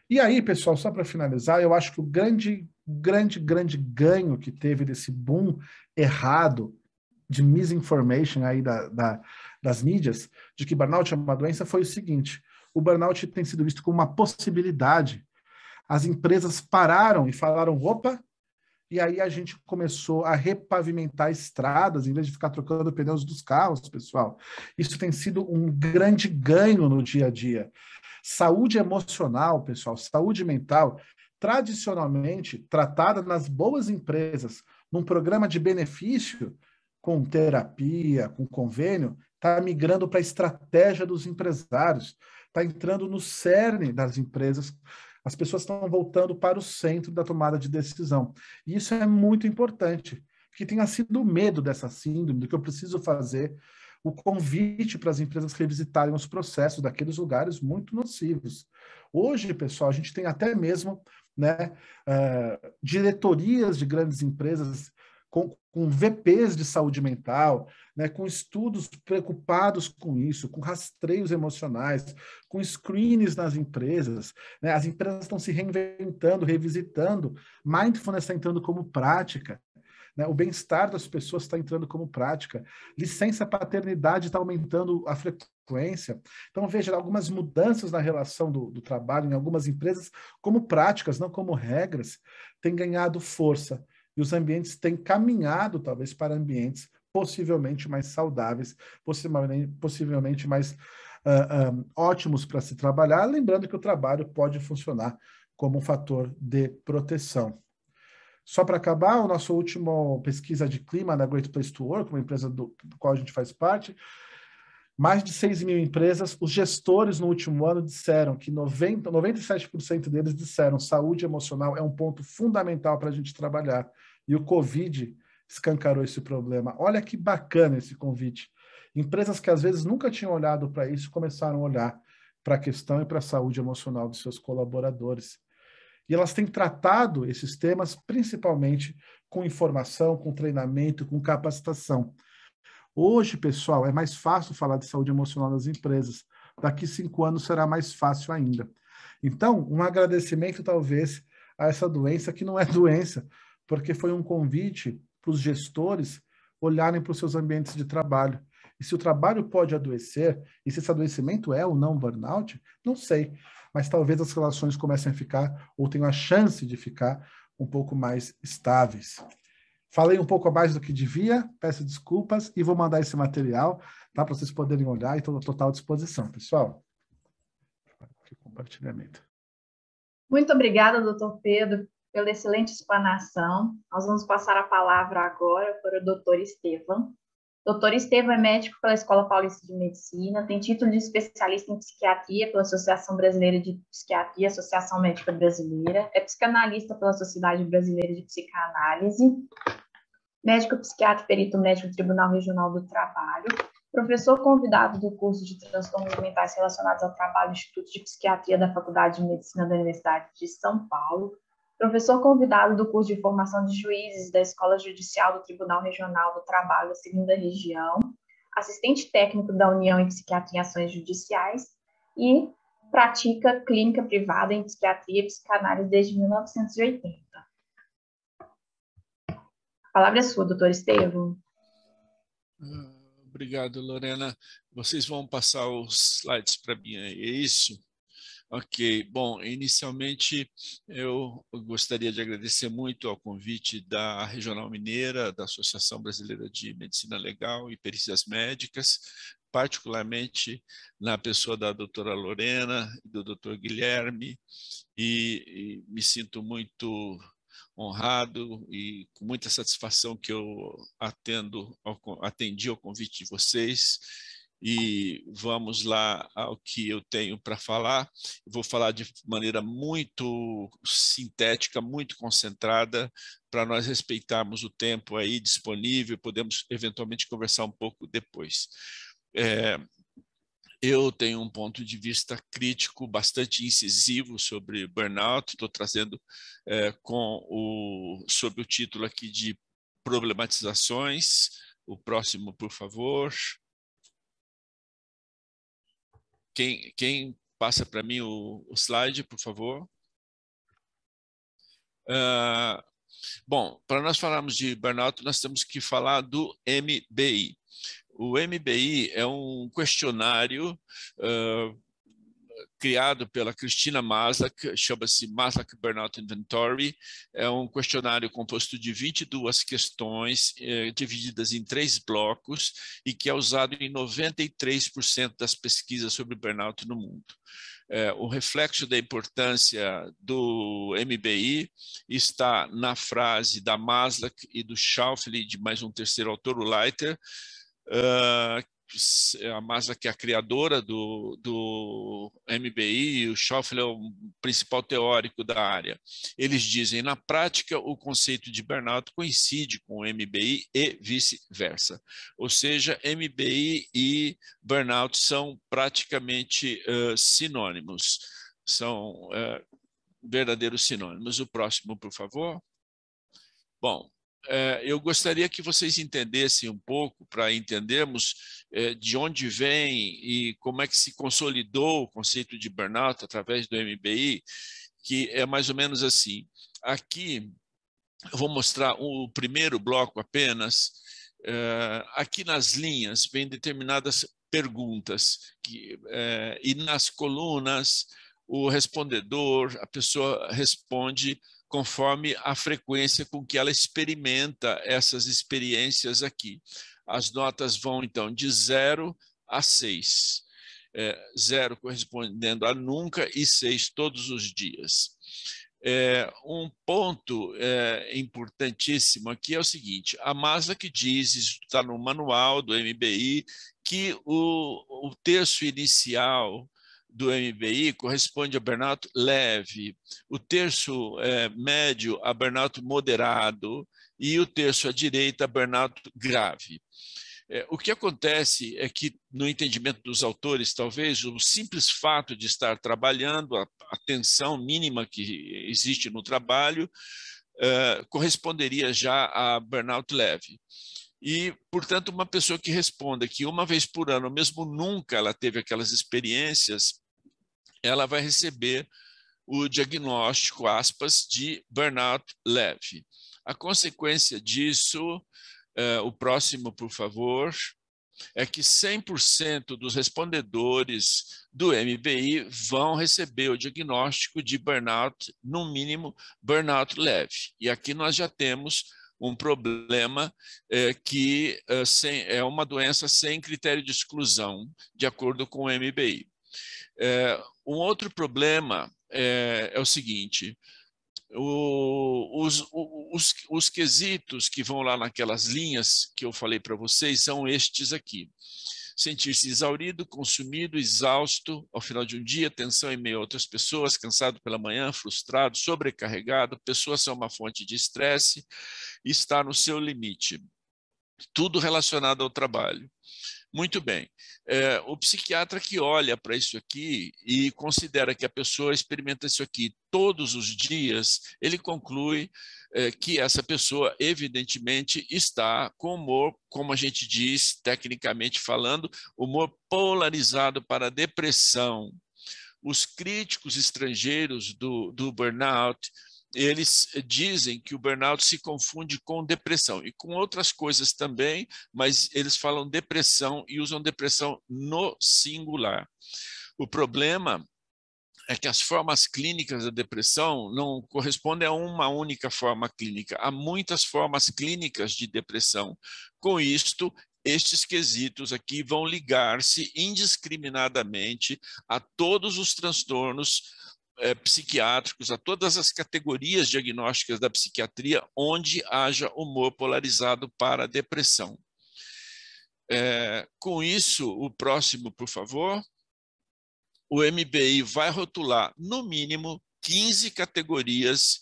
E aí, pessoal, só para finalizar, eu acho que o grande ganho que teve desse boom errado de misinformation aí das mídias, de que burnout é uma doença, foi o seguinte: o burnout tem sido visto como uma possibilidade. As empresas pararam e falaram, opa, e aí a gente começou a repavimentar estradas, em vez de ficar trocando pneus dos carros, pessoal. Isso tem sido um grande ganho no dia a dia. Saúde emocional, pessoal, saúde mental, tradicionalmente tratada nas boas empresas, num programa de benefício, com terapia, com convênio, está migrando para a estratégia dos empresários, está entrando no cerne das empresas. As pessoas estão voltando para o centro da tomada de decisão. E isso é muito importante, que tenha sido o medo dessa síndrome, do que eu preciso fazer, o convite para as empresas revisitarem os processos daqueles lugares muito nocivos. Hoje, pessoal, a gente tem até mesmo, né, diretorias de grandes empresas com VPs de saúde mental, né, com estudos preocupados com isso, com rastreios emocionais, com screens nas empresas. Né? As empresas estão se reinventando, revisitando. Mindfulness está entrando como prática. Né? O bem-estar das pessoas está entrando como prática. Licença paternidade está aumentando a frequência. Então, veja, algumas mudanças na relação do trabalho em algumas empresas, como práticas, não como regras, têm ganhado força. E os ambientes têm caminhado, talvez, para ambientes possivelmente mais saudáveis, possivelmente mais ótimos para se trabalhar, lembrando que o trabalho pode funcionar como um fator de proteção. Só para acabar, a nossa última pesquisa de clima da Great Place to Work, uma empresa do qual a gente faz parte, mais de 6 mil empresas, os gestores no último ano disseram que 97% deles disseram saúde emocional é um ponto fundamental para a gente trabalhar. E o Covid escancarou esse problema. Olha que bacana esse convite. Empresas que às vezes nunca tinham olhado para isso começaram a olhar para a questão e para a saúde emocional dos seus colaboradores. E elas têm tratado esses temas principalmente com informação, com treinamento, com capacitação. Hoje, pessoal, é mais fácil falar de saúde emocional nas empresas. Daqui 5 anos será mais fácil ainda. Então, um agradecimento, talvez, a essa doença, que não é doença, porque foi um convite para os gestores olharem para os seus ambientes de trabalho. E se o trabalho pode adoecer, e se esse adoecimento é ou não burnout, não sei. Mas talvez as relações comecem a ficar, ou tenham a chance de ficar, um pouco mais estáveis. Falei um pouco mais do que devia, peço desculpas e vou mandar esse material, tá, para vocês poderem olhar e estou à total disposição, pessoal. Compartilhamento. Muito obrigada, doutor Pedro, pela excelente explanação. Nós vamos passar a palavra agora para o doutor Estevam. Doutor Estevam é médico pela Escola Paulista de Medicina, tem título de especialista em psiquiatria pela Associação Brasileira de Psiquiatria, Associação Médica Brasileira, é psicanalista pela Sociedade Brasileira de Psicanálise, médico psiquiatra e perito médico do Tribunal Regional do Trabalho, professor convidado do curso de transtornos mentais relacionados ao trabalho do Instituto de Psiquiatria da Faculdade de Medicina da Universidade de São Paulo, professor convidado do curso de formação de juízes da Escola Judicial do Tribunal Regional do Trabalho da Segunda Região, assistente técnico da União em Psiquiatria em Ações Judiciais e pratica clínica privada em psiquiatria e psicanálise desde 1980. A palavra é sua, doutor Estevam. Obrigado, Lorena. Vocês vão passar os slides para mim, é isso? Ok, bom, inicialmente eu gostaria de agradecer muito ao convite da Regional Mineira, da Associação Brasileira de Medicina Legal e Perícias Médicas, particularmente na pessoa da doutora Lorena e do doutor Guilherme, e me sinto muito honrado e com muita satisfação que eu atendi ao convite de vocês. E vamos lá ao que eu tenho para falar. Vou falar de maneira muito sintética, muito concentrada, para nós respeitarmos o tempo aí disponível, podemos eventualmente conversar um pouco depois. Eu tenho um ponto de vista crítico bastante incisivo sobre burnout, estou trazendo sob o título aqui de problematizações. O próximo, por favor. Quem passa para mim o slide, por favor? Bom, para nós falarmos de burnout, nós temos que falar do MBI. O MBI é um questionário criado pela Christina Maslach, chama-se Maslach Burnout Inventory. É um questionário composto de 22 questões, divididas em 3 blocos, e que é usado em 93% das pesquisas sobre burnout no mundo. O reflexo da importância do MBI está na frase da Maslach e do Schaufeli, de mais um terceiro autor, o Leiter. A Maslach é a criadora do MBI, e o Schaufeli é o principal teórico da área. Eles dizem, na prática, o conceito de burnout coincide com o MBI e vice-versa. Ou seja, MBI e burnout são praticamente sinônimos, são verdadeiros sinônimos. O próximo, por favor. Bom, eu gostaria que vocês entendessem um pouco, para entendermos de onde vem e como é que se consolidou o conceito de burnout através do MBI, que é mais ou menos assim. Aqui eu vou mostrar o primeiro bloco apenas. Aqui nas linhas vem determinadas perguntas e nas colunas o respondedor, a pessoa responde conforme a frequência com que ela experimenta essas experiências aqui. As notas vão, então, de 0 a 6. 0 correspondendo a nunca e 6 todos os dias. Um ponto importantíssimo aqui é o seguinte: a Maslach diz, isso está no manual do MBI, que o terço inicial do MBI corresponde a burnout leve, o terço médio a burnout moderado e o terço à direita a burnout grave. O que acontece é que, no entendimento dos autores, talvez, o simples fato de estar trabalhando, a tensão mínima que existe no trabalho, corresponderia já a burnout leve. E, portanto, uma pessoa que responda que uma vez por ano, mesmo nunca ela teve aquelas experiências, ela vai receber o diagnóstico, aspas, de burnout leve. A consequência disso, o próximo, por favor, é que 100% dos respondedores do MBI vão receber o diagnóstico de burnout, no mínimo, burnout leve. E aqui nós já temos um problema que é uma doença sem critério de exclusão, de acordo com o MBI. Um outro problema é o seguinte: os quesitos que vão lá naquelas linhas que eu falei para vocês são estes aqui. Sentir-se exaurido, consumido, exausto ao final de um dia, tensão em meio a outras pessoas, cansado pela manhã, frustrado, sobrecarregado, pessoas são uma fonte de estresse, está no seu limite. Tudo relacionado ao trabalho. Muito bem. O psiquiatra que olha para isso aqui e considera que a pessoa experimenta isso aqui todos os dias, ele conclui que essa pessoa, evidentemente, está com humor, como a gente diz, tecnicamente falando, humor polarizado para a depressão. Os críticos estrangeiros do burnout, eles dizem que o burnout se confunde com depressão e com outras coisas também, mas eles falam depressão e usam depressão no singular. O problema é que as formas clínicas da depressão não correspondem a uma única forma clínica. Há muitas formas clínicas de depressão. Com isto, estes quesitos aqui vão ligar-se indiscriminadamente a todos os transtornos psiquiátricos, a todas as categorias diagnósticas da psiquiatria onde haja humor polarizado para a depressão. Com isso, o próximo, por favor. O MBI vai rotular, no mínimo, 15 categorias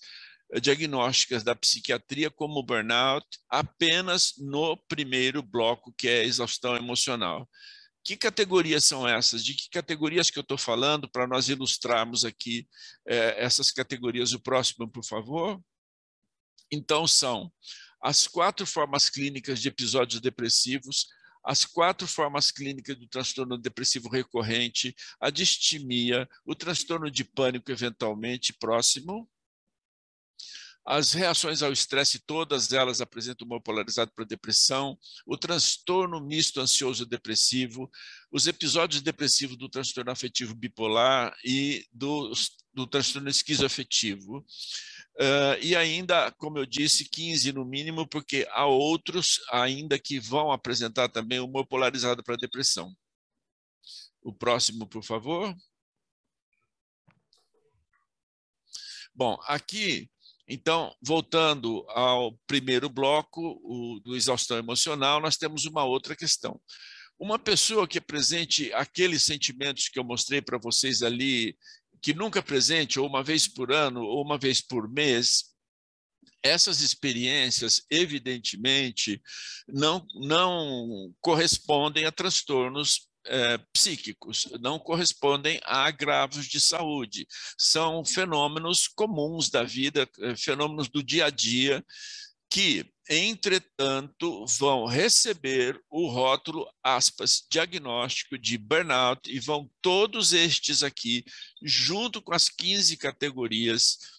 diagnósticas da psiquiatria como burnout, apenas no primeiro bloco, que é a exaustão emocional. Que categorias são essas? De que categorias que eu estou falando, para nós ilustrarmos aqui essas categorias? O próximo, por favor. Então, são as 4 formas clínicas de episódios depressivos, as 4 formas clínicas do transtorno depressivo recorrente, a distimia, o transtorno de pânico, eventualmente, próximo, As reações ao estresse, todas elas apresentam humor polarizado para depressão, o transtorno misto ansioso-depressivo, os episódios depressivos do transtorno afetivo bipolar e do transtorno esquizoafetivo. E ainda, como eu disse, 15 no mínimo, porque há outros ainda que vão apresentar também humor polarizado para depressão. O próximo, por favor. Bom, aqui, então, voltando ao primeiro bloco, do exaustão emocional, nós temos uma outra questão. Uma pessoa que apresente aqueles sentimentos que eu mostrei para vocês ali, que nunca presente, ou uma vez por ano, ou uma vez por mês, essas experiências, evidentemente, não correspondem a transtornos psíquicos, não correspondem a agravos de saúde. São fenômenos comuns da vida, fenômenos do dia a dia, que, entretanto, vão receber o rótulo, aspas, diagnóstico de burnout, e vão todos estes aqui, junto com as 15 categorias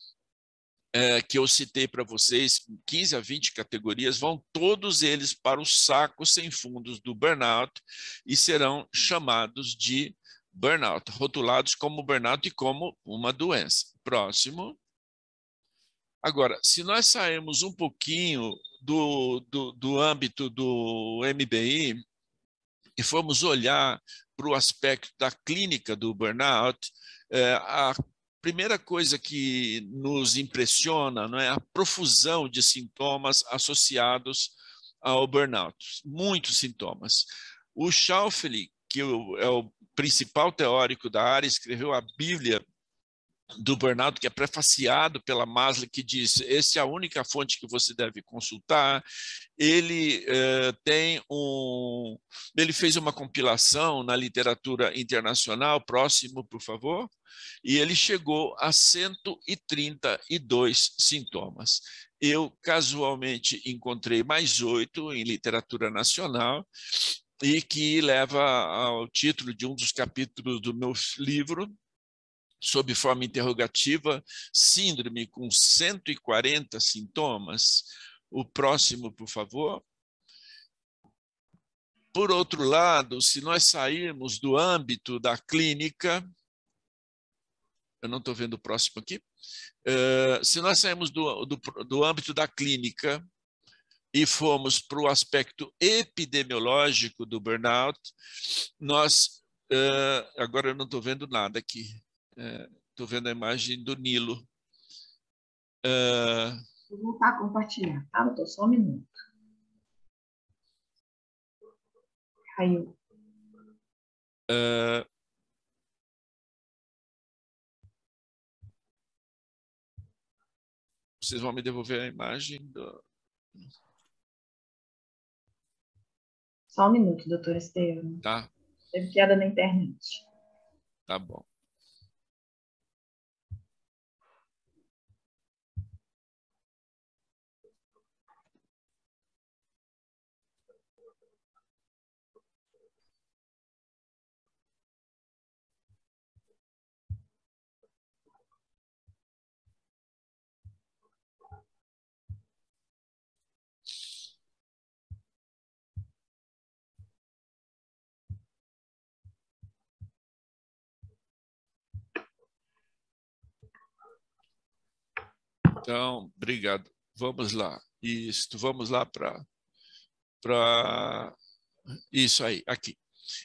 que eu citei para vocês, 15 a 20 categorias, vão todos eles para o saco sem fundos do burnout e serão chamados de burnout, rotulados como burnout e como uma doença. Próximo. Agora, se nós sairmos um pouquinho do âmbito do MBI e formos olhar para o aspecto da clínica do burnout, a primeira coisa que nos impressiona, não é, a profusão de sintomas associados ao burnout, muitos sintomas. O Schauffele, que é o principal teórico da área, escreveu a Bíblia do burnout, que é prefaciado pela Maslow, que diz: essa é a única fonte que você deve consultar. Ele ele fez uma compilação na literatura internacional, próximo, por favor, e ele chegou a 132 sintomas. Eu, casualmente, encontrei mais 8 em literatura nacional, e que leva ao título de um dos capítulos do meu livro, sob forma interrogativa, síndrome com 140 sintomas. O próximo, por favor. Por outro lado, se nós sairmos do âmbito da clínica, eu não estou vendo o próximo aqui, se nós sairmos do âmbito da clínica e formos para o aspecto epidemiológico do burnout, nós, agora eu não estou vendo nada aqui, estou vendo a imagem do Nilo. Vou voltar a compartilhar, tá? Doutor? Só um minuto. Caiu. Vocês vão me devolver a imagem do... Só um minuto, doutor Estevam. Tá. Teve queda na internet. Tá bom. Então, obrigado. Vamos lá. Isso, vamos lá para isso aí, aqui.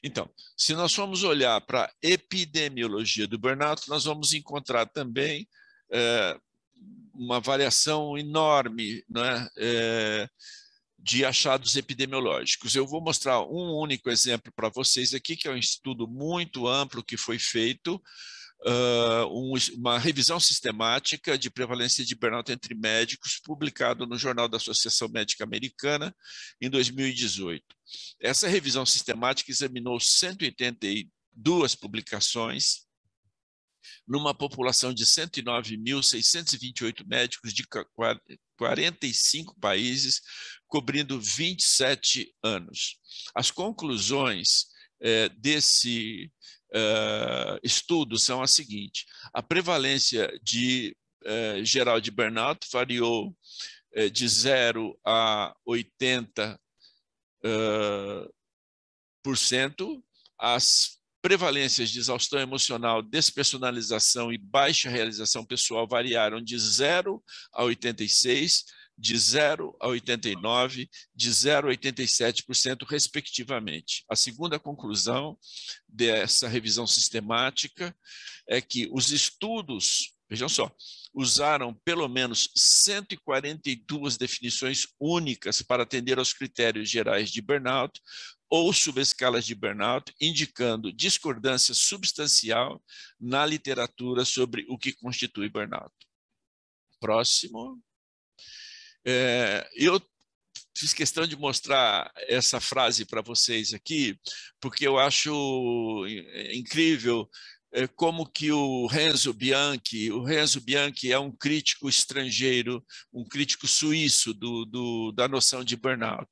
Então, se nós formos olhar para a epidemiologia do burnout, nós vamos encontrar também uma variação enorme, né, de achados epidemiológicos. Eu vou mostrar um único exemplo para vocês aqui, que é um estudo muito amplo que foi feito, uma revisão sistemática de prevalência de burnout entre médicos, publicado no Jornal da Associação Médica Americana em 2018. Essa revisão sistemática examinou 182 publicações numa população de 109.628 médicos de 45 países, cobrindo 27 anos. As conclusões desse estudos são as seguintes: a prevalência de geral de burnout variou de 0 a 80%. As prevalências de exaustão emocional, despersonalização e baixa realização pessoal variaram de 0 a 86%, de 0 a 89%, de 0 a 87%, respectivamente. A segunda conclusão dessa revisão sistemática é que os estudos, vejam só, usaram pelo menos 142 definições únicas para atender aos critérios gerais de burnout ou subescalas de burnout, indicando discordância substancial na literatura sobre o que constitui burnout. Próximo. Eu fiz questão de mostrar essa frase para vocês aqui, porque eu acho incrível como que o Renzo Bianchi é um crítico estrangeiro, um crítico suíço da noção de burnout.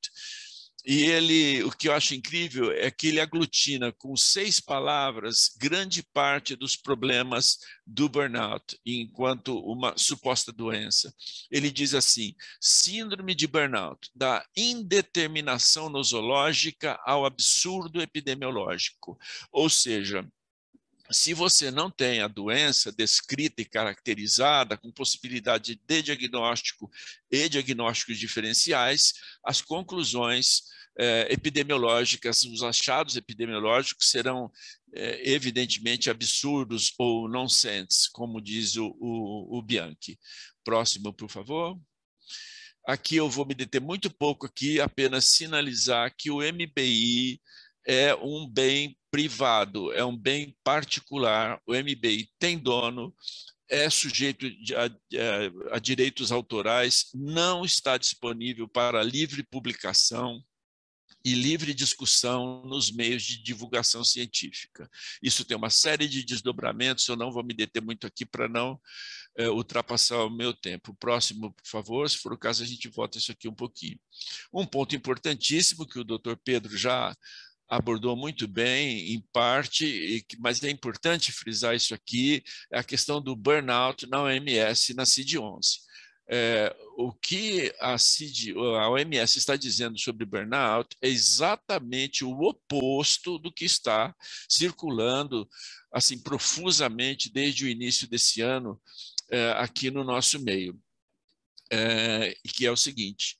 E ele, o que eu acho incrível é que ele aglutina com 6 palavras grande parte dos problemas do burnout, enquanto uma suposta doença. Ele diz assim: síndrome de burnout, da indeterminação nosológica ao absurdo epidemiológico. Ou seja, se você não tem a doença descrita e caracterizada, com possibilidade de diagnóstico e diagnósticos diferenciais, as conclusões epidemiológicas, os achados epidemiológicos serão evidentemente absurdos ou nonsense, como diz o Bianchi. Próximo, por favor. Aqui eu vou me deter muito pouco aqui, apenas sinalizar que o MBI é um bem privado, é um bem particular. O MBI tem dono, é sujeito a direitos autorais, não está disponível para livre publicação e livre discussão nos meios de divulgação científica. Isso tem uma série de desdobramentos, eu não vou me deter muito aqui para não ultrapassar o meu tempo. Próximo, por favor, se for o caso, a gente volta isso aqui um pouquinho. Um ponto importantíssimo que o Dr. Pedro já abordou muito bem, em parte, mas é importante frisar isso aqui, é a questão do burnout na OMS, na CID-11. O que a OMS está dizendo sobre burnout é exatamente o oposto do que está circulando assim profusamente desde o início desse ano aqui no nosso meio, que é o seguinte: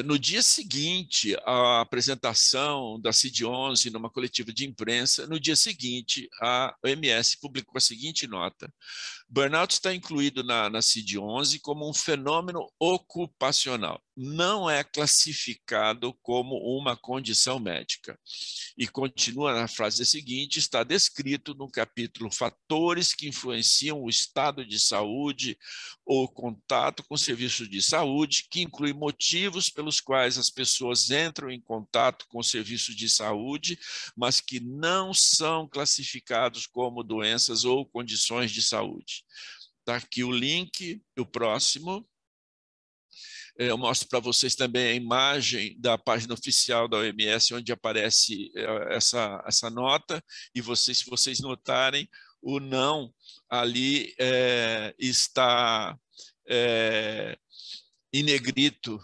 no dia seguinte à apresentação da CID-11 numa coletiva de imprensa, no dia seguinte a OMS publicou a seguinte nota: burnout está incluído na CID-11 como um fenômeno ocupacional, não é classificado como uma condição médica. E continua na frase seguinte: está descrito no capítulo Fatores que influenciam o estado de saúde ou contato com serviços de saúde, que inclui motivos pelos quais as pessoas entram em contato com serviços de saúde, mas que não são classificados como doenças ou condições de saúde. Está aqui o link, o próximo. Eu mostro para vocês também a imagem da página oficial da OMS, onde aparece essa nota, e se vocês notarem, o não ali está em negrito,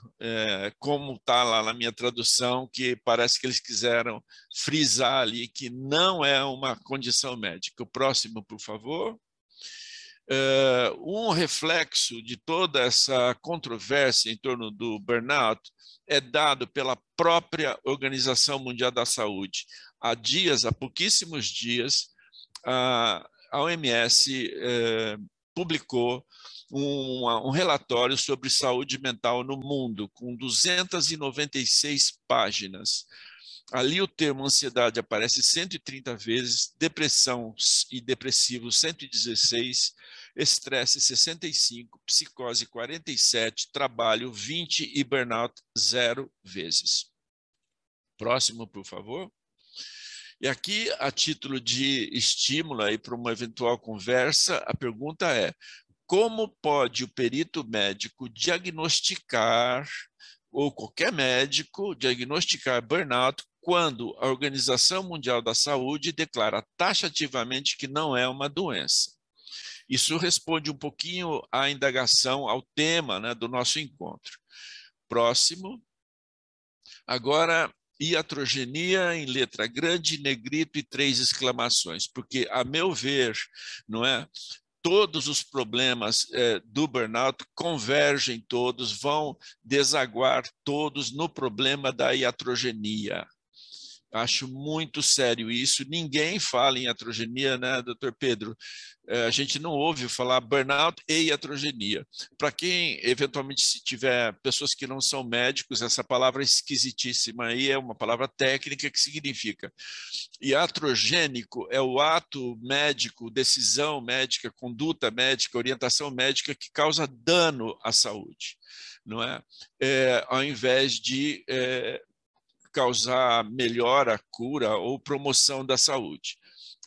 como está lá na minha tradução, que parece que eles quiseram frisar ali que não é uma condição médica. O próximo, por favor. Um reflexo de toda essa controvérsia em torno do burnout é dado pela própria Organização Mundial da Saúde. Há pouquíssimos dias, a OMS publicou um relatório sobre saúde mental no mundo, com 296 páginas. Ali o termo ansiedade aparece 130 vezes, depressão e depressivo 116, estresse 65, psicose 47, trabalho 20 e burnout 0 vezes. Próximo, por favor. E aqui, a título de estímulo aí para uma eventual conversa, a pergunta é: como pode o perito médico diagnosticar, ou qualquer médico diagnosticar burnout, quando a Organização Mundial da Saúde declara taxativamente que não é uma doença? Isso responde um pouquinho à indagação, ao tema, né, do nosso encontro. Próximo. Agora, iatrogenia em letra grande, negrito e 3 exclamações, porque, a meu ver, não é? Todos os problemas do burnout convergem todos, vão desaguar todos no problema da iatrogenia. Acho muito sério isso. Ninguém fala em iatrogenia, né, doutor Pedro? A gente não ouve falar burnout e iatrogenia. Para quem, eventualmente, se tiver pessoas que não são médicos, essa palavra é esquisitíssima aí, é uma palavra técnica que significa iatrogênico é o ato médico, decisão médica, conduta médica, orientação médica que causa dano à saúde, não é? Ao invés de causar melhora, cura ou promoção da saúde.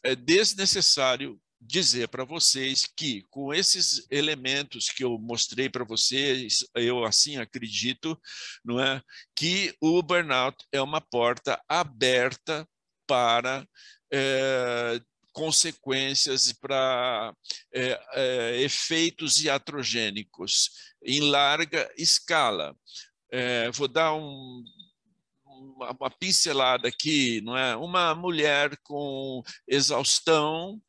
É desnecessário dizer para vocês que, com esses elementos que eu mostrei para vocês, eu assim acredito, não é, que o burnout é uma porta aberta para consequências, para efeitos iatrogênicos em larga escala. Vou dar uma pincelada aqui, não é? Uma mulher com exaustão,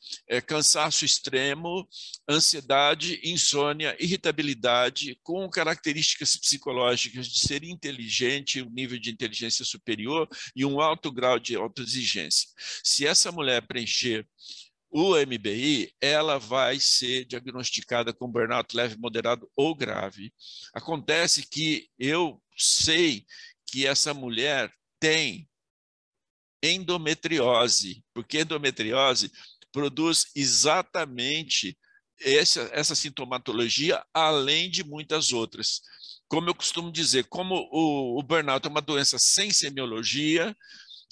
cansaço extremo, ansiedade, insônia, irritabilidade, com características psicológicas de ser inteligente, um nível de inteligência superior e um alto grau de autoexigência. Se essa mulher preencher o MBI, ela vai ser diagnosticada com burnout leve, moderado ou grave. Acontece que eu sei que essa mulher tem endometriose, porque endometriose produz exatamente essa sintomatologia, além de muitas outras. Como eu costumo dizer, como o burnout é uma doença sem semiologia,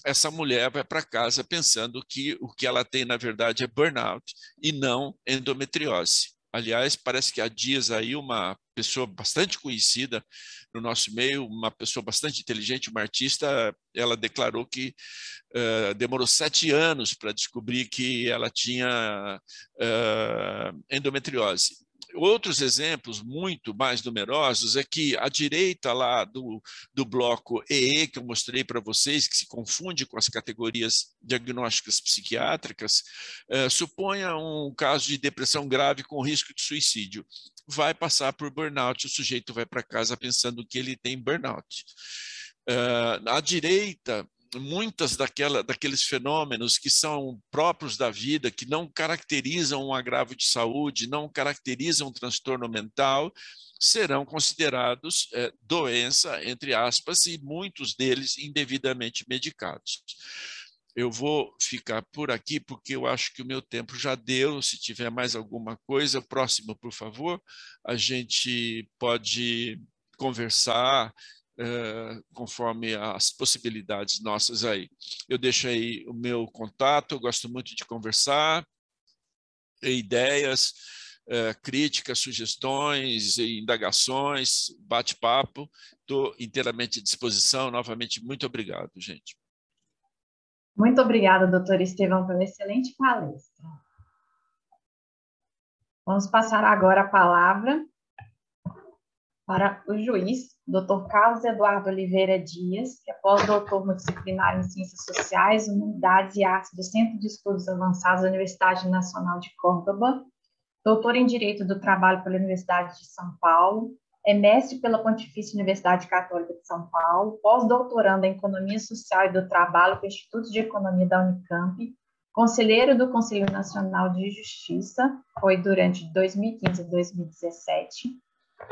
essa mulher vai para casa pensando que o que ela tem, na verdade, é burnout e não endometriose. Aliás, parece que há dias aí uma pessoa bastante conhecida no nosso meio, uma pessoa bastante inteligente, uma artista, ela declarou que demorou 7 anos para descobrir que ela tinha endometriose. Outros exemplos muito mais numerosos é que a direita lá do bloco EE, que eu mostrei para vocês, que se confunde com as categorias diagnósticas psiquiátricas, suponha um caso de depressão grave com risco de suicídio. Vai passar por burnout, o sujeito vai para casa pensando que ele tem burnout. À direita, muitas daqueles fenômenos que são próprios da vida, que não caracterizam um agravo de saúde, não caracterizam um transtorno mental, serão considerados doença, entre aspas, e muitos deles indevidamente medicados. Eu vou ficar por aqui, porque eu acho que o meu tempo já deu. Se tiver mais alguma coisa, próximo, por favor, a gente pode conversar conforme as possibilidades nossas aí. Eu deixo aí o meu contato, eu gosto muito de conversar, ideias, críticas, sugestões, indagações, bate-papo. Estou inteiramente à disposição. Novamente, muito obrigado, gente. Muito obrigada, doutor Estevão, pela excelente palestra. Vamos passar agora a palavra para o juiz, Dr. Carlos Eduardo Oliveira Dias, que é pós-doutor multidisciplinar em Ciências Sociais, Humanidades e Artes do Centro de Estudos Avançados da Universidade Nacional de Córdoba, doutor em Direito do Trabalho pela Universidade de São Paulo, é mestre pela Pontifícia Universidade Católica de São Paulo, pós-doutorando em Economia Social e do Trabalho pelo Instituto de Economia da Unicamp, conselheiro do Conselho Nacional de Justiça, foi durante 2015 e 2017,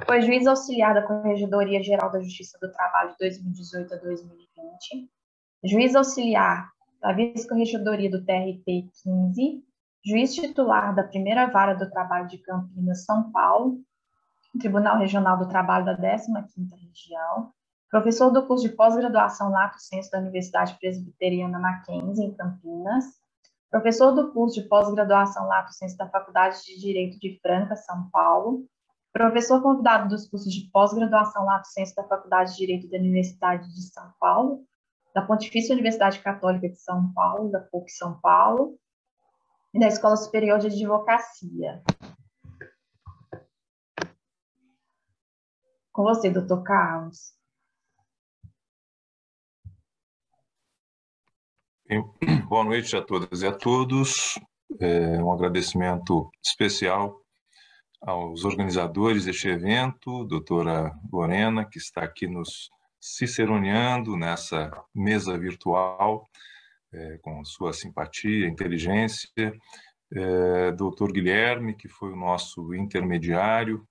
foi juiz auxiliar da Corregedoria Geral da Justiça do Trabalho de 2018 a 2020, juiz auxiliar da Vice-Corregedoria do TRT 15, juiz titular da Primeira Vara do Trabalho de Campinas, São Paulo, Tribunal Regional do Trabalho da 15ª Região, professor do curso de pós-graduação Lato Sensu da Universidade Presbiteriana Mackenzie, em Campinas, professor do curso de pós-graduação Lato Sensu da Faculdade de Direito de Franca, São Paulo, professor convidado dos cursos de pós-graduação Lato Sensu da Faculdade de Direito da Universidade de São Paulo, da Pontifícia Universidade Católica de São Paulo, da PUC São Paulo, e da Escola Superior de Advocacia. Com você, doutor Carlos. Boa noite a todas e a todos. Um agradecimento especial aos organizadores deste evento, doutora Lorena, que está aqui nos ciceroneando nessa mesa virtual, com sua simpatia, inteligência, doutor Guilherme, que foi o nosso intermediário,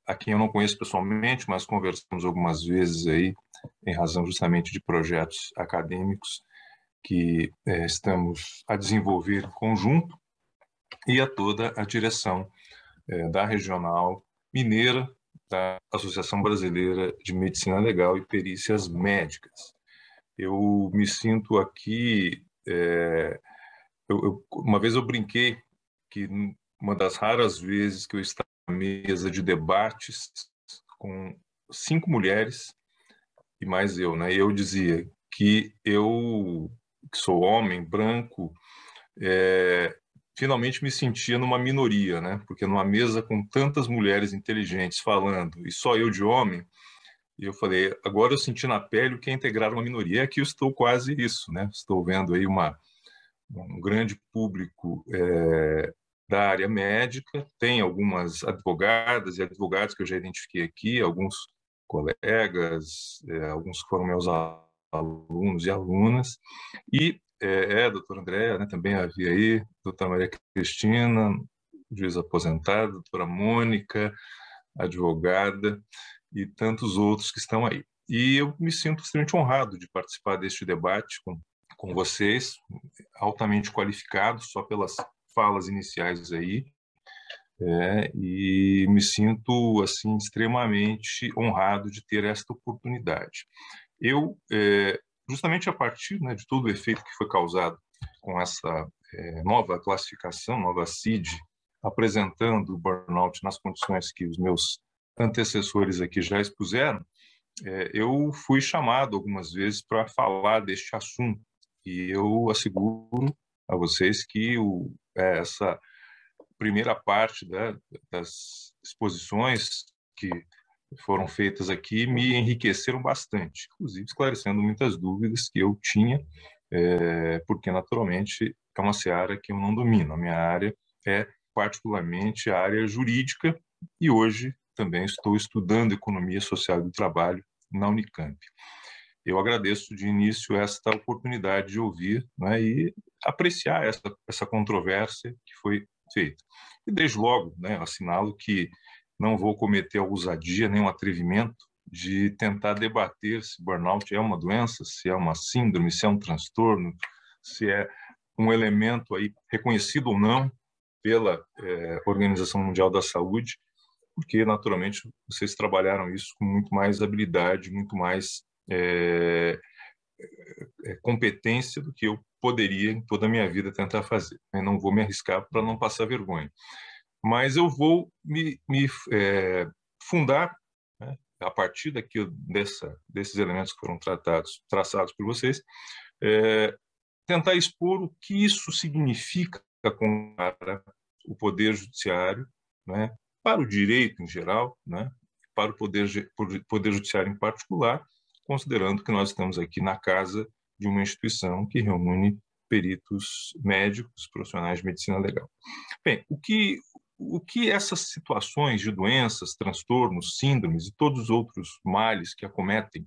a quem eu não conheço pessoalmente, mas conversamos algumas vezes aí, em razão justamente de projetos acadêmicos que estamos a desenvolver em conjunto, e a toda a direção da Regional Mineira, da Associação Brasileira de Medicina Legal e Perícias Médicas. Eu me sinto aqui... uma vez eu brinquei que uma das raras vezes que eu estava na mesa de debates com 5 mulheres e mais eu, né? Eu dizia que eu, que sou homem, branco, finalmente me sentia numa minoria, né? Porque numa mesa com tantas mulheres inteligentes falando e só eu de homem, e eu falei, agora eu senti na pele o que é integrar uma minoria. E aqui eu estou quase isso, né? Estou vendo aí um grande público da área médica, tem algumas advogadas e advogados que eu já identifiquei aqui, alguns colegas, alguns que foram meus alunos e alunas, e doutora Andréa, né, também havia aí, doutora Maria Cristina, juíza aposentada, doutora Mônica, advogada, e tantos outros que estão aí. E eu me sinto extremamente honrado de participar deste debate com vocês, altamente qualificados, só pelas falas iniciais aí, e me sinto assim extremamente honrado de ter esta oportunidade. Eu, justamente a partir, né, de todo o efeito que foi causado com essa nova classificação, nova CID, apresentando o burnout nas condições que os meus antecessores aqui já expuseram, eu fui chamado algumas vezes para falar deste assunto, e eu asseguro a vocês que essa primeira parte das exposições que foram feitas aqui me enriqueceram bastante, inclusive esclarecendo muitas dúvidas que eu tinha, porque naturalmente é uma seara que eu não domino. A minha área é particularmente a área jurídica e hoje também estou estudando Economia Social e do Trabalho na Unicamp. Eu agradeço de início esta oportunidade de ouvir, né, e apreciar essa controvérsia que foi feita. E desde logo, né, assinalo que não vou cometer a ousadia nem o atrevimento de tentar debater se burnout é uma doença, se é uma síndrome, se é um transtorno, se é um elemento aí reconhecido ou não pela Organização Mundial da Saúde, porque naturalmente vocês trabalharam isso com muito mais habilidade, muito mais competência do que eu poderia em toda a minha vida tentar fazer. Eu não vou me arriscar para não passar vergonha. Mas eu vou me fundar, né, a partir desses elementos que foram traçados por vocês, tentar expor o que isso significa para o Poder Judiciário, né, para o direito em geral, né, para o poder Judiciário em particular, considerando que nós estamos aqui na casa de uma instituição que reúne peritos médicos, profissionais de medicina legal. Bem, o que essas situações de doenças, transtornos, síndromes e todos os outros males que acometem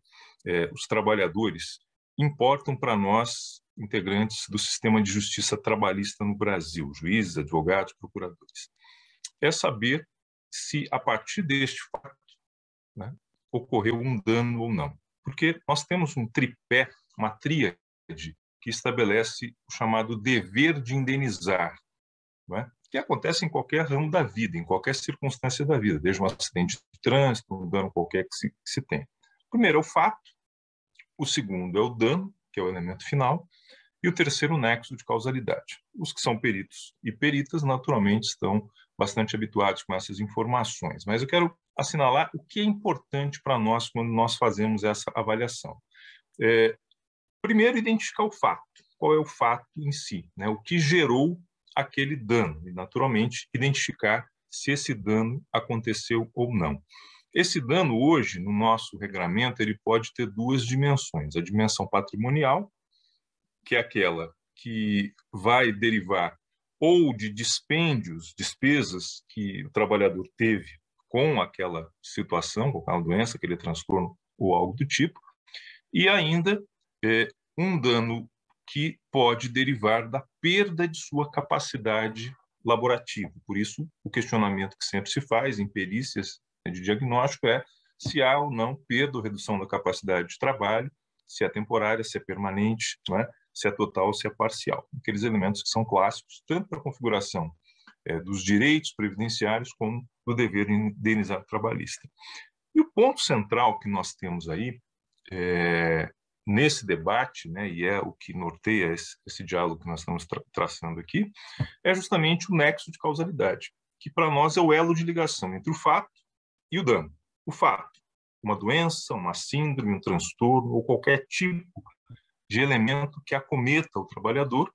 os trabalhadores importam para nós, integrantes do sistema de justiça trabalhista no Brasil, juízes, advogados, procuradores? É saber se, a partir deste fato, né, ocorreu um dano ou não. Porque nós temos um tripé, uma tríade, que estabelece o chamado dever de indenizar, não é? Que acontece em qualquer ramo da vida, em qualquer circunstância da vida, desde um acidente de trânsito, um dano qualquer que se tenha. O primeiro é o fato, o segundo é o dano, que é o elemento final, e o terceiro, o nexo de causalidade. Os que são peritos e peritas, naturalmente, estão bastante habituados com essas informações, mas eu quero assinalar o que é importante para nós quando nós fazemos essa avaliação. Primeiro, identificar o fato. Qual é o fato em si, né? O que gerou aquele dano e, naturalmente, identificar se esse dano aconteceu ou não. Esse dano, hoje, no nosso regramento, ele pode ter duas dimensões. A dimensão patrimonial, que é aquela que vai derivar ou de dispêndios, despesas que o trabalhador teve com aquela situação, com aquela doença, aquele transtorno ou algo do tipo, e ainda um dano que pode derivar da perda de sua capacidade laborativa. Por isso, o questionamento que sempre se faz em perícias de diagnóstico é se há ou não perda ou redução da capacidade de trabalho, se é temporária, se é permanente, não é? Se é total ou se é parcial. Aqueles elementos que são clássicos, tanto para a configuração dos direitos previdenciários como do dever indenizário trabalhista. E o ponto central que nós temos aí, nesse debate, né, e é o que norteia esse diálogo que nós estamos traçando aqui, é justamente o nexo de causalidade, que para nós é o elo de ligação entre o fato e o dano. O fato, uma doença, uma síndrome, um transtorno ou qualquer tipo de elemento que acometa o trabalhador,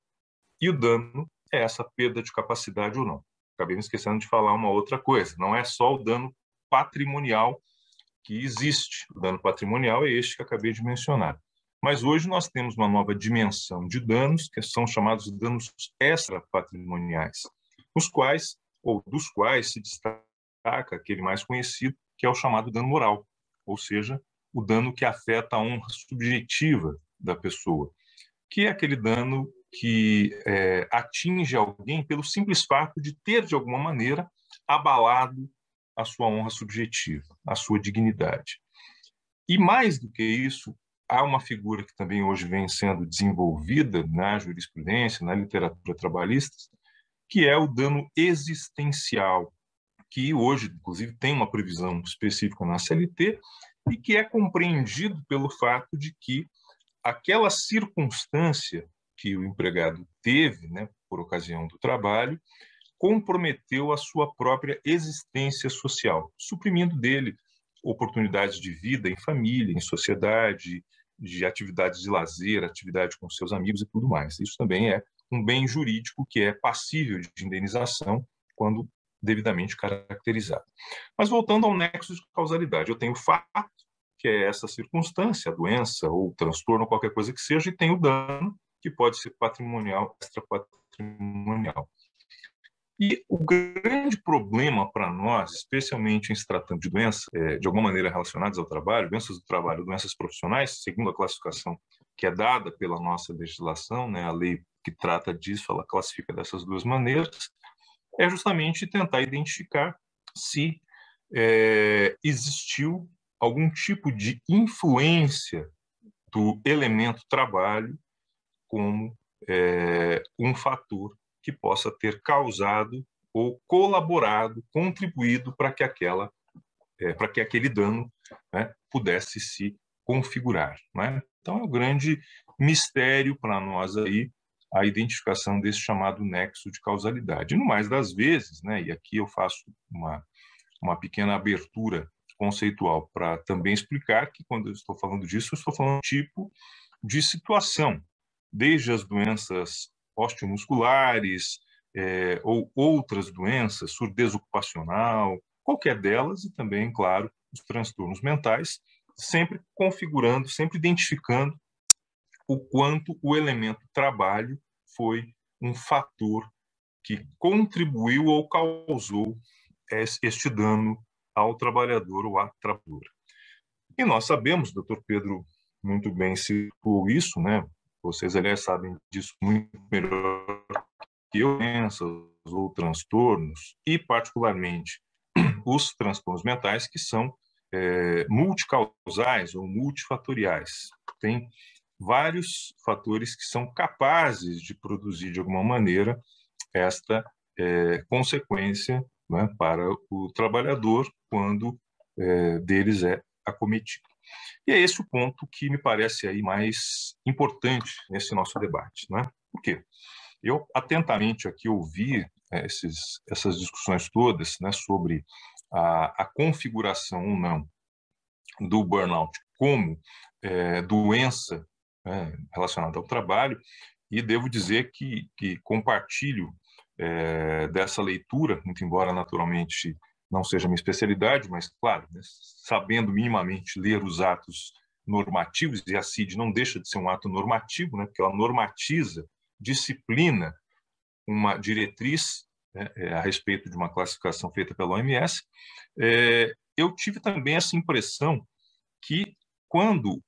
e o dano é essa perda de capacidade ou não. Acabei me esquecendo de falar uma outra coisa, não é só o dano patrimonial que existe. O dano patrimonial é este que acabei de mencionar. Mas hoje nós temos uma nova dimensão de danos, que são chamados danos extrapatrimoniais, os quais, ou dos quais se destaca aquele mais conhecido, que é o chamado dano moral, ou seja, o dano que afeta a honra subjetiva da pessoa, que é aquele dano que atinge alguém pelo simples fato de ter, de alguma maneira, abalado a sua honra subjetiva, a sua dignidade. E mais do que isso, há uma figura que também hoje vem sendo desenvolvida na jurisprudência, na literatura trabalhista, que é o dano existencial, que hoje, inclusive, tem uma previsão específica na CLT e que é compreendido pelo fato de que aquela circunstância que o empregado teve, né, por ocasião do trabalho, comprometeu a sua própria existência social, suprimindo dele oportunidades de vida em família, em sociedade, de atividades de lazer, atividade com seus amigos e tudo mais. Isso também é um bem jurídico que é passível de indenização quando devidamente caracterizado. Mas voltando ao nexo de causalidade, eu tenho o fato, que é essa circunstância, a doença ou transtorno, qualquer coisa que seja, e tem o dano, que pode ser patrimonial, extrapatrimonial. E o grande problema para nós, especialmente em se tratando de doenças, de alguma maneira relacionadas ao trabalho, doenças do trabalho, doenças profissionais, segundo a classificação que é dada pela nossa legislação, né, a lei que trata disso, ela classifica dessas duas maneiras, é justamente tentar identificar se existiu algum tipo de influência do elemento trabalho como um fator que possa ter causado ou colaborado, contribuído para que aquele dano, né, pudesse se configurar, né? Então é um grande mistério para nós aí a identificação desse chamado nexo de causalidade. E no mais das vezes, né, e aqui eu faço uma pequena abertura conceitual para também explicar que quando eu estou falando disso, eu estou falando de tipo de situação, desde as doenças osteomusculares ou outras doenças, surdez ocupacional, qualquer delas, e também, claro, os transtornos mentais, sempre configurando, sempre identificando o quanto o elemento trabalho foi um fator que contribuiu ou causou este dano ao trabalhador ou à trabalhadora. E nós sabemos, o Dr. Pedro muito bem citou isso, né? Vocês, aliás, sabem disso muito melhor que eu, doenças ou transtornos, e particularmente os transtornos mentais, que são multicausais ou multifatoriais. Tem vários fatores que são capazes de produzir, de alguma maneira, esta consequência, né, para o trabalhador quando deles é acometido. E é esse o ponto que me parece aí mais importante nesse nosso debate, né? Por quê? Eu atentamente aqui ouvi essas discussões todas, né, sobre a configuração ou não do burnout como doença relacionada ao trabalho, e devo dizer que compartilho dessa leitura, muito embora naturalmente não seja minha especialidade, mas, claro, né, sabendo minimamente ler os atos normativos, e a CID não deixa de ser um ato normativo, né, porque ela normatiza, disciplina uma diretriz, né, a respeito de uma classificação feita pela OMS, eu tive também essa impressão que, quando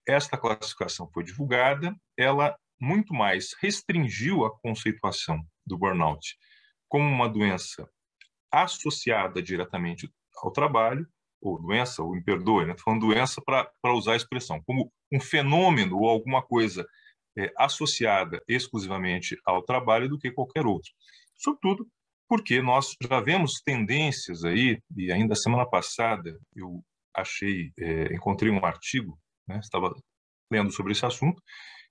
esta classificação foi divulgada, ela muito mais restringiu a conceituação do burnout como uma doença associada diretamente ao trabalho, ou doença, ou me perdoe, né? Estou falando doença para usar a expressão, como um fenômeno ou alguma coisa associada exclusivamente ao trabalho do que qualquer outro. Sobretudo porque nós já vemos tendências aí, e ainda semana passada eu encontrei um artigo, né, estava lendo sobre esse assunto,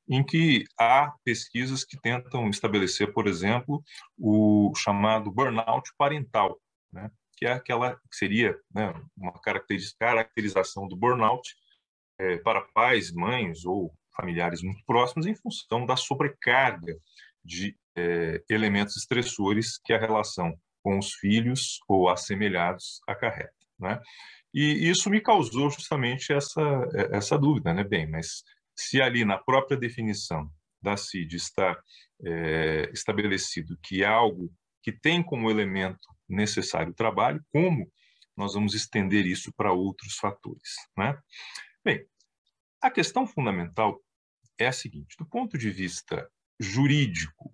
em que há pesquisas que tentam estabelecer, por exemplo, o chamado burnout parental, né, que é aquela que seria, né, uma caracterização do burnout para pais, mães ou familiares muito próximos em função da sobrecarga de elementos estressores que a relação com os filhos ou assemelhados acarreta, né? E isso me causou justamente essa dúvida, né? Bem, mas se ali na própria definição da CID está estabelecido que é algo que tem como elemento necessário o trabalho, como nós vamos estender isso para outros fatores, né? Bem, a questão fundamental é a seguinte: do ponto de vista jurídico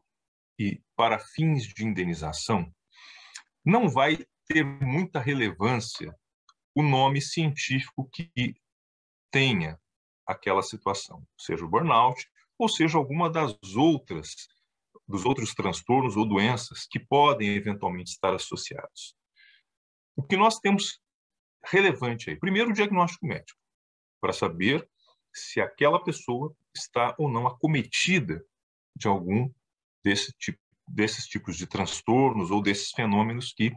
e para fins de indenização, não vai ter muita relevância o nome científico que tenha aquela situação, seja o burnout, ou seja alguma dos outros transtornos ou doenças que podem eventualmente estar associados. O que nós temos relevante aí? Primeiro, o diagnóstico médico, para saber se aquela pessoa está ou não acometida de algum desses tipos de transtornos ou desses fenômenos que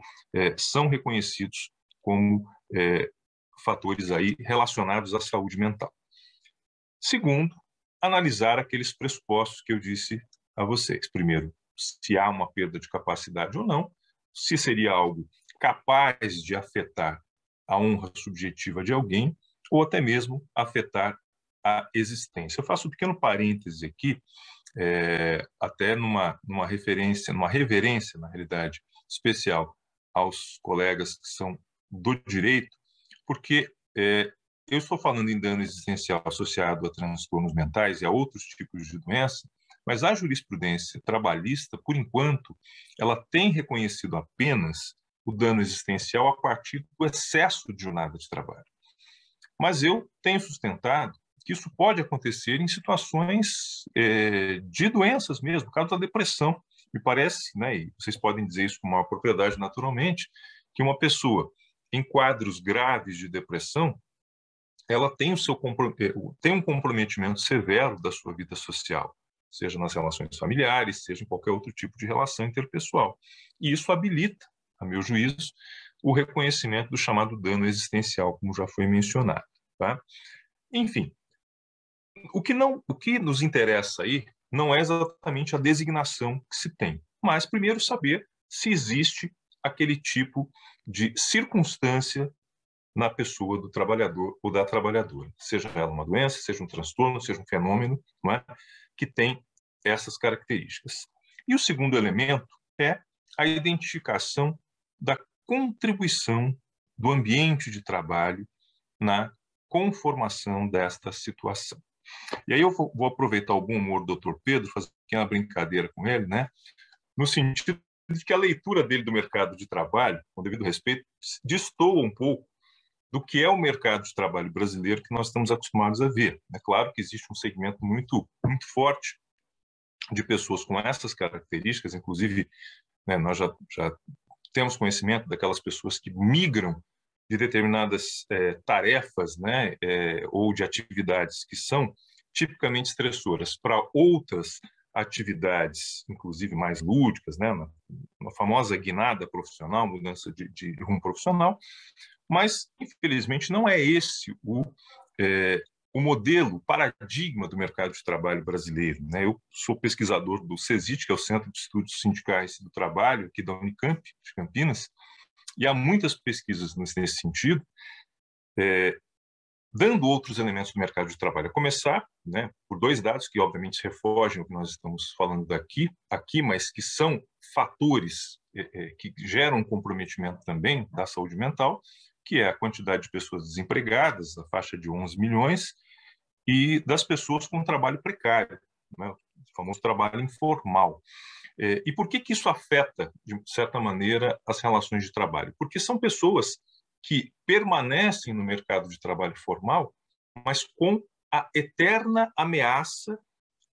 são reconhecidos como fatores aí relacionados à saúde mental. Segundo, analisar aqueles pressupostos que eu disse a vocês. Primeiro, se há uma perda de capacidade ou não, se seria algo capaz de afetar a honra subjetiva de alguém ou até mesmo afetar a existência. Eu faço um pequeno parêntese aqui, até numa reverência, na realidade, especial aos colegas que são do direito, porque eu estou falando em dano existencial associado a transtornos mentais e a outros tipos de doença, mas a jurisprudência trabalhista, por enquanto, ela tem reconhecido apenas o dano existencial a partir do excesso de jornada de trabalho. Mas eu tenho sustentado que isso pode acontecer em situações de doenças mesmo, no caso da depressão. Me parece, né, e vocês podem dizer isso com maior propriedade naturalmente, que uma pessoa em quadros graves de depressão, ela tem um comprometimento severo da sua vida social, seja nas relações familiares, seja em qualquer outro tipo de relação interpessoal. E isso habilita, a meu juízo, o reconhecimento do chamado dano existencial, como já foi mencionado, tá? Enfim, o que nos interessa aí não é exatamente a designação que se tem, mas primeiro saber se existe aquele tipo de circunstância na pessoa do trabalhador ou da trabalhadora, seja ela uma doença, seja um transtorno, seja um fenômeno, não é? Que tem essas características. E o segundo elemento é a identificação da contribuição do ambiente de trabalho na conformação desta situação. E aí eu vou aproveitar o bom humor do Dr. Pedro, fazer uma brincadeira com ele, né? No sentido de que a leitura dele do mercado de trabalho, com devido respeito, destoa um pouco do que é o mercado de trabalho brasileiro que nós estamos acostumados a ver. É claro que existe um segmento muito, muito forte de pessoas com essas características, inclusive, né, nós já temos conhecimento daquelas pessoas que migram de determinadas tarefas, né, ou de atividades que são tipicamente estressoras para outras atividades, inclusive mais lúdicas, né, uma famosa guinada profissional, mudança de rumo profissional, mas, infelizmente, não é esse o modelo, o paradigma do mercado de trabalho brasileiro, né? Eu sou pesquisador do CESIT, que é o Centro de Estudos Sindicais do Trabalho, aqui da Unicamp, de Campinas, e há muitas pesquisas nesse sentido, dando outros elementos do mercado de trabalho. A começar, né, por dois dados que, obviamente, refogem o que nós estamos falando aqui, mas que são fatores que geram um comprometimento também da saúde mental, que é a quantidade de pessoas desempregadas, a faixa de 11 milhões, e das pessoas com trabalho precário, né, o famoso trabalho informal. E por que isso afeta, de certa maneira, as relações de trabalho? Porque são pessoas que permanecem no mercado de trabalho formal, mas com a eterna ameaça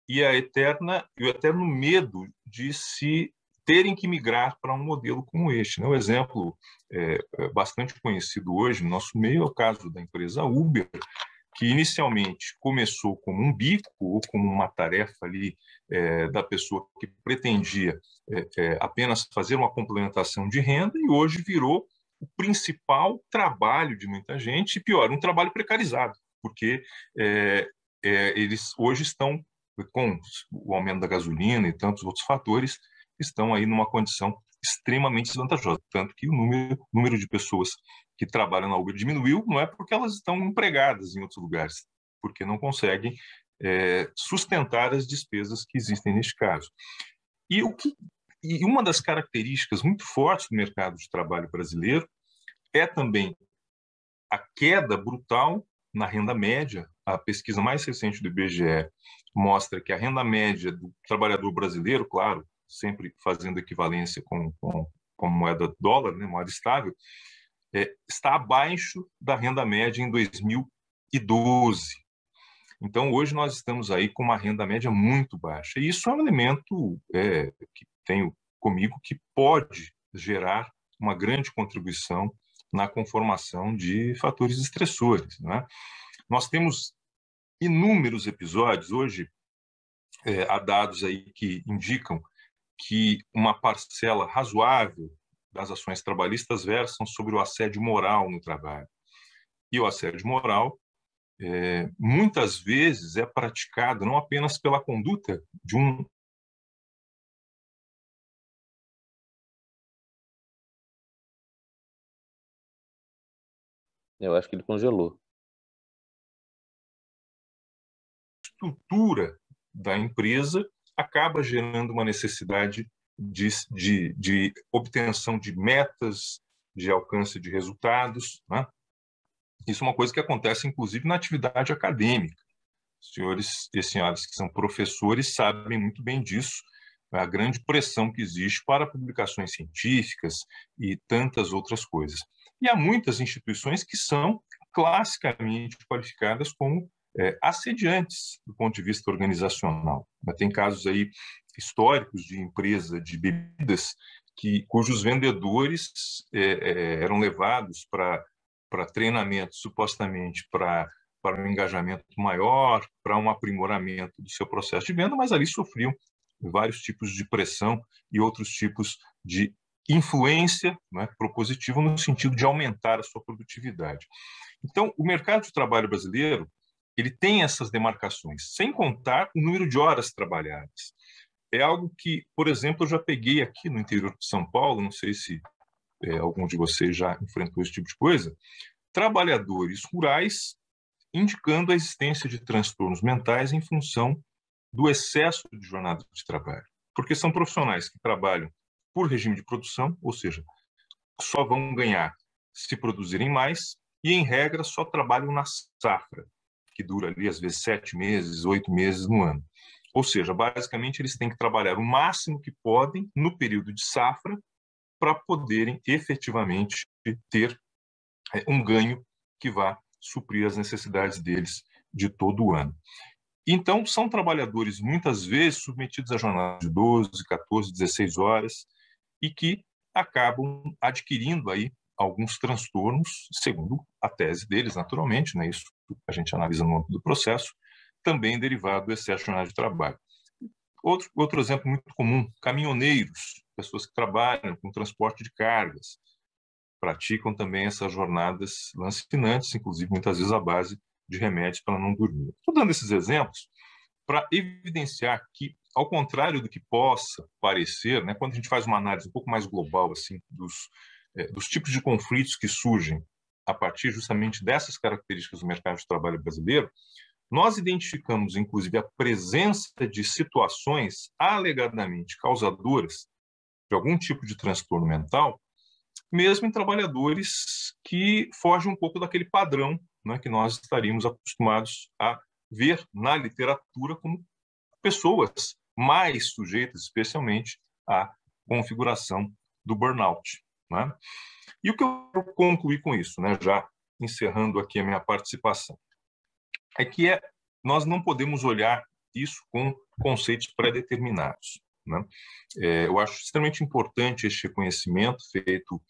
e o eterno medo de se terem que migrar para um modelo como este. Um exemplo bastante conhecido hoje no nosso meio é o caso da empresa Uber, que inicialmente começou como um bico ou como uma tarefa ali da pessoa que pretendia apenas fazer uma complementação de renda, e hoje virou o principal trabalho de muita gente, e pior, um trabalho precarizado, porque eles hoje estão, com o aumento da gasolina e tantos outros fatores, estão aí numa condição extremamente desvantajosa, tanto que o número de pessoas que trabalham na Uber diminuiu, não é porque elas estão empregadas em outros lugares, porque não conseguem sustentar as despesas que existem neste caso. E uma das características muito fortes do mercado de trabalho brasileiro é também a queda brutal na renda média. A pesquisa mais recente do IBGE mostra que a renda média do trabalhador brasileiro, claro, sempre fazendo equivalência com moeda dólar, né, moeda estável, está abaixo da renda média em 2012. Então, hoje nós estamos aí com uma renda média muito baixa. E isso é um elemento que tenho comigo que pode gerar uma grande contribuição na conformação de fatores estressores, né? Nós temos inúmeros episódios. Hoje, há dados aí que indicam que uma parcela razoável das ações trabalhistas versam sobre o assédio moral no trabalho. E o assédio moral, muitas vezes, é praticado não apenas pela conduta de um... Eu acho que ele congelou. Estrutura da empresa acaba gerando uma necessidade de obtenção de metas, de alcance de resultados, né? Isso é uma coisa que acontece, inclusive, na atividade acadêmica. Senhores e senhoras que são professores sabem muito bem disso, a grande pressão que existe para publicações científicas e tantas outras coisas. E há muitas instituições que são classicamente qualificadas como assediantes do ponto de vista organizacional. Tem casos aí históricos de empresa de bebidas cujos vendedores eram levados para treinamento, supostamente para um engajamento maior, para um aprimoramento do seu processo de venda, mas ali sofriam vários tipos de pressão e outros tipos de influência, né, propositiva no sentido de aumentar a sua produtividade. Então, o mercado de trabalho brasileiro ele tem essas demarcações, sem contar o número de horas trabalhadas. É algo que, por exemplo, eu já peguei aqui no interior de São Paulo, não sei se algum de vocês já enfrentou esse tipo de coisa, trabalhadores rurais indicando a existência de transtornos mentais em função do excesso de jornada de trabalho. Porque são profissionais que trabalham por regime de produção, ou seja, só vão ganhar se produzirem mais e, em regra, só trabalham na safra, que dura ali, às vezes, 7 meses, 8 meses no ano. Ou seja, basicamente, eles têm que trabalhar o máximo que podem no período de safra para poderem efetivamente ter um ganho que vá suprir as necessidades deles de todo o ano. Então, são trabalhadores, muitas vezes, submetidos a jornadas de 12, 14, 16 horas e que acabam adquirindo aí alguns transtornos, segundo a tese deles, naturalmente, né? Isso a gente analisa no âmbito do processo, também derivado do excesso de jornada de trabalho. Outro exemplo muito comum, caminhoneiros, pessoas que trabalham com transporte de cargas, praticam também essas jornadas lancinantes, inclusive muitas vezes à base de remédios para não dormir. Estou dando esses exemplos para evidenciar que, ao contrário do que possa parecer, né, quando a gente faz uma análise um pouco mais global assim, dos tipos de conflitos que surgem a partir justamente dessas características do mercado de trabalho brasileiro, nós identificamos, inclusive, a presença de situações alegadamente causadoras de algum tipo de transtorno mental, mesmo em trabalhadores que fogem um pouco daquele padrão, né, que nós estaríamos acostumados a ver na literatura como pessoas mais sujeitas, especialmente, à configuração do burnout. Né? E o que eu quero concluir com isso, né, já encerrando aqui a minha participação, é que nós não podemos olhar isso com conceitos pré-determinados. Né? Eu acho extremamente importante este reconhecimento feito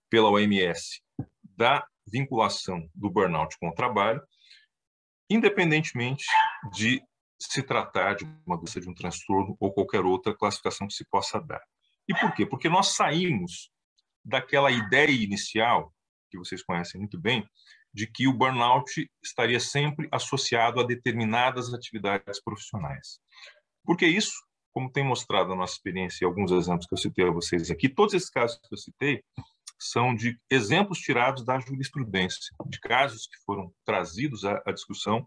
pela OMS da vinculação do burnout com o trabalho, independentemente de se tratar de uma doença, de um transtorno ou qualquer outra classificação que se possa dar. E por quê? Porque nós saímos daquela ideia inicial, que vocês conhecem muito bem, de que o burnout estaria sempre associado a determinadas atividades profissionais. Porque isso, como tem mostrado a nossa experiência e alguns exemplos que eu citei a vocês aqui, todos esses casos que eu citei são de exemplos tirados da jurisprudência, de casos que foram trazidos à discussão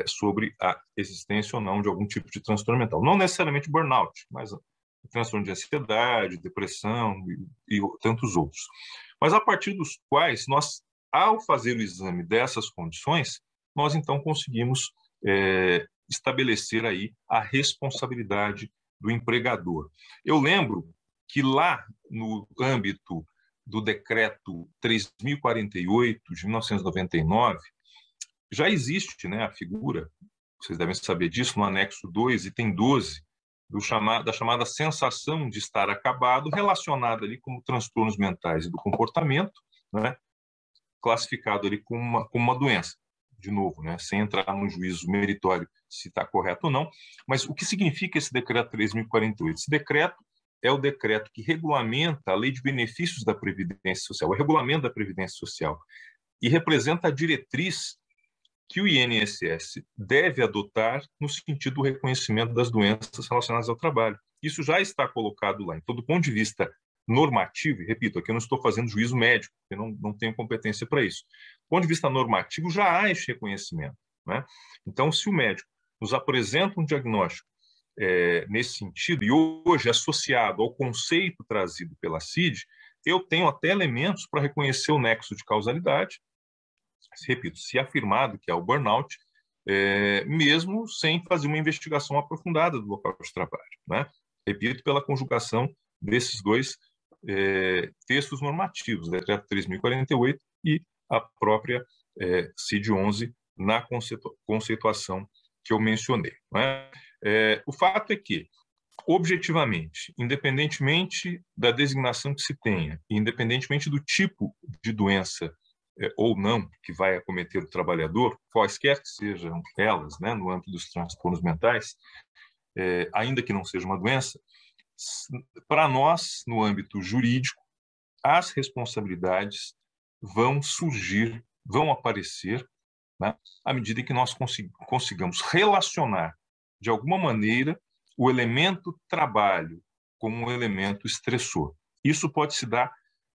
sobre a existência ou não de algum tipo de transtorno mental. Não necessariamente burnout, mas transtorno de ansiedade, depressão e tantos outros. Mas a partir dos quais nós, ao fazer o exame dessas condições, nós então conseguimos estabelecer aí a responsabilidade do empregador. Eu lembro que lá no âmbito do decreto 3048 de 1999, já existe, né, a figura, vocês devem saber disso, no anexo 2, item 12, da chamada sensação de estar acabado, relacionada ali com transtornos mentais e do comportamento, né, classificado ali como uma doença. De novo, né, sem entrar no juízo meritório se está correto ou não, mas o que significa esse decreto 3048? Esse decreto é o decreto que regulamenta a Lei de Benefícios da Previdência Social, o regulamento da Previdência Social, e representa a diretriz que o INSS deve adotar no sentido do reconhecimento das doenças relacionadas ao trabalho. Isso já está colocado lá. Então, do ponto de vista normativo, e repito, aqui eu não estou fazendo juízo médico, eu não tenho competência para isso. Do ponto de vista normativo, já há esse reconhecimento. Né? Então, se o médico nos apresenta um diagnóstico nesse sentido, e hoje associado ao conceito trazido pela CID, eu tenho até elementos para reconhecer o nexo de causalidade, repito, se afirmado que é o burnout, mesmo sem fazer uma investigação aprofundada do local de trabalho. Né? Repito, pela conjugação desses dois textos normativos, o decreto 3048 e a própria CID 11, na conceituação que eu mencionei. Né? O fato é que, objetivamente, independentemente da designação que se tenha, independentemente do tipo de doença ou não que vai acometer o trabalhador, quaisquer que sejam elas, né, no âmbito dos transtornos mentais, ainda que não seja uma doença, para nós, no âmbito jurídico, as responsabilidades vão surgir, vão aparecer, né, à medida que nós consigamos relacionar, de alguma maneira, o elemento trabalho como um elemento estressor. Isso pode se dar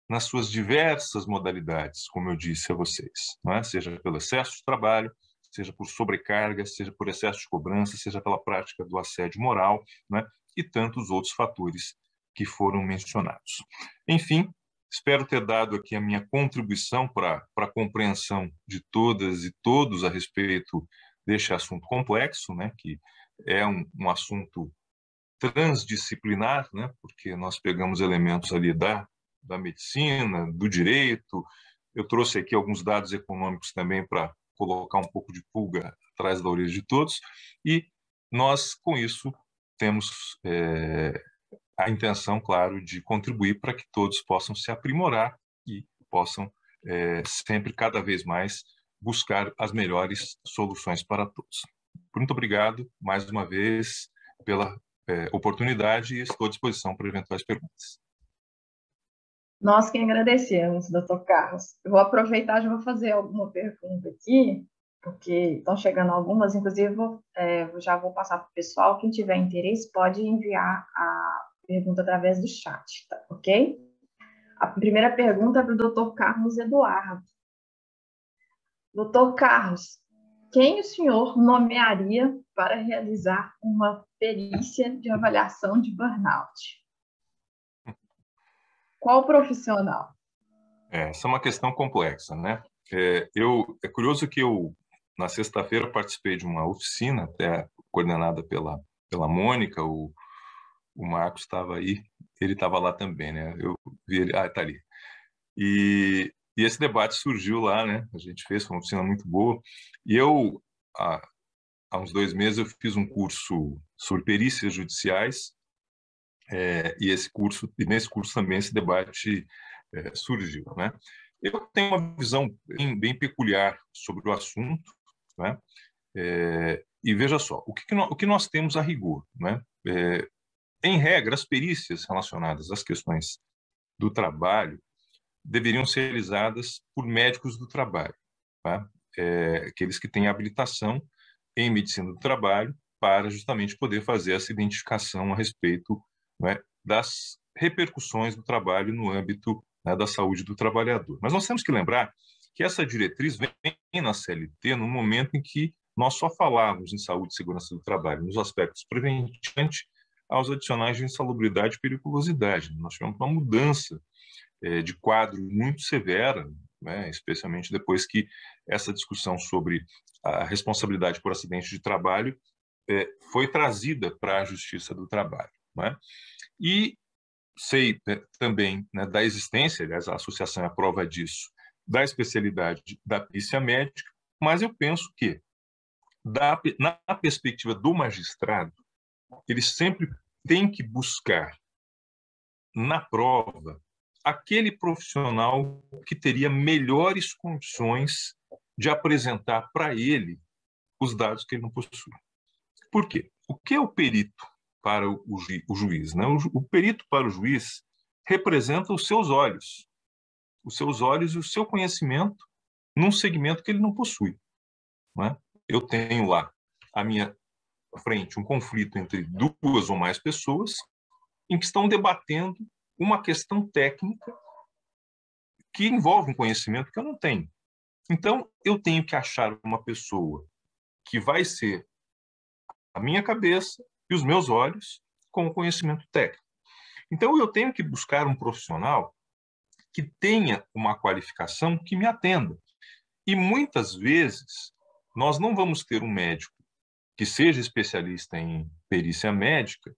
nas suas diversas modalidades, como eu disse a vocês, né? Seja pelo excesso de trabalho, seja por sobrecarga, seja por excesso de cobrança, seja pela prática do assédio moral, né? E tantos outros fatores que foram mencionados. Enfim, espero ter dado aqui a minha contribuição para a compreensão de todas e todos a respeito deste assunto complexo, né? Que é um assunto transdisciplinar, né? Porque nós pegamos elementos ali da medicina, do direito. Eu trouxe aqui alguns dados econômicos também para colocar um pouco de pulga atrás da orelha de todos, e nós, com isso, temos a intenção, claro, de contribuir para que todos possam se aprimorar e possam sempre, cada vez mais, buscar as melhores soluções para todos. Muito obrigado, mais uma vez, pela oportunidade, e estou à disposição para eventuais perguntas. Nós que agradecemos, doutor Carlos. Eu vou aproveitar e vou fazer alguma pergunta aqui. porque estão chegando algumas, inclusive já vou passar para o pessoal, quem tiver interesse pode enviar a pergunta através do chat, tá? Ok? A primeira pergunta é para o Dr. Carlos Eduardo. Dr. Carlos, quem o senhor nomearia para realizar uma perícia de avaliação de burnout? Qual profissional? Essa é uma questão complexa, né? É curioso que eu, na sexta-feira, participei de uma oficina, até coordenada pela Mônica, o Marcos estava aí, ele estava lá também, né? Eu vi ele, está ali. E esse debate surgiu lá, né? A gente fez, foi uma oficina muito boa. E eu, há uns 2 meses, eu fiz um curso sobre perícias judiciais, e nesse curso também esse debate surgiu, né? Eu tenho uma visão bem peculiar sobre o assunto, né? E veja só, o que nós temos a rigor, né? Em regra, as perícias relacionadas às questões do trabalho deveriam ser realizadas por médicos do trabalho, tá? Aqueles que têm habilitação em medicina do trabalho para justamente poder fazer essa identificação a respeito, né, das repercussões do trabalho no âmbito, né, da saúde do trabalhador. Mas nós temos que lembrar que essa diretriz vem na CLT no momento em que nós só falávamos em saúde e segurança do trabalho, nos aspectos preventivos, aos adicionais de insalubridade e periculosidade. Nós tivemos uma mudança de quadro muito severa, né, especialmente depois que essa discussão sobre a responsabilidade por acidente de trabalho foi trazida para a Justiça do Trabalho, né? E sei também, né, da existência, aliás, a associação é a prova disso, da especialidade da perícia médica, mas eu penso que, na perspectiva do magistrado, ele sempre tem que buscar na prova aquele profissional que teria melhores condições de apresentar para ele os dados que ele não possui. Por quê? O que é o perito para o juiz, né? O perito para o juiz representa os seus olhos e o seu conhecimento num segmento que ele não possui, né? Eu tenho lá à minha frente um conflito entre 2 ou mais pessoas em que estão debatendo uma questão técnica que envolve um conhecimento que eu não tenho. Então, eu tenho que achar uma pessoa que vai ser a minha cabeça e os meus olhos com o conhecimento técnico. Então, eu tenho que buscar um profissional que tenha uma qualificação que me atenda. E muitas vezes, nós não vamos ter um médico que seja especialista em perícia médica,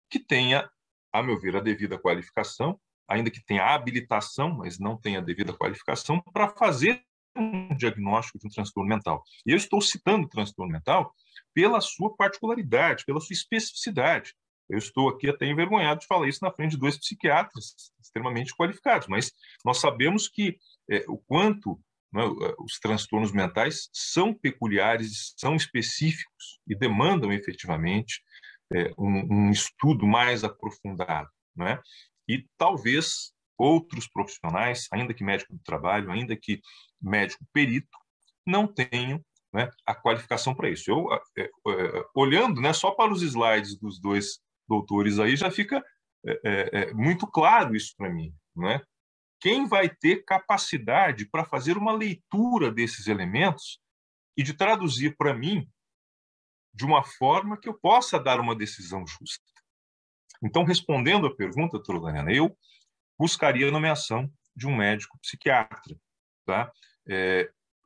que tenha, a meu ver, a devida qualificação, ainda que tenha habilitação, mas não tenha a devida qualificação, para fazer um diagnóstico de um transtorno mental. E eu estou citando o transtorno mental pela sua particularidade, pela sua especificidade. Eu estou aqui até envergonhado de falar isso na frente de 2 psiquiatras extremamente qualificados, mas nós sabemos que o quanto, né, os transtornos mentais são peculiares, são específicos e demandam efetivamente um estudo mais aprofundado, né? E talvez outros profissionais, ainda que médico do trabalho, ainda que médico perito, não tenham, né, a qualificação para isso. Eu, olhando, né, só para os slides dos 2 doutores aí, já fica muito claro isso para mim, né? Quem vai ter capacidade para fazer uma leitura desses elementos e de traduzir para mim de uma forma que eu possa dar uma decisão justa? Então, respondendo à pergunta, doutora Daniela, eu buscaria a nomeação de um médico psiquiatra, tá?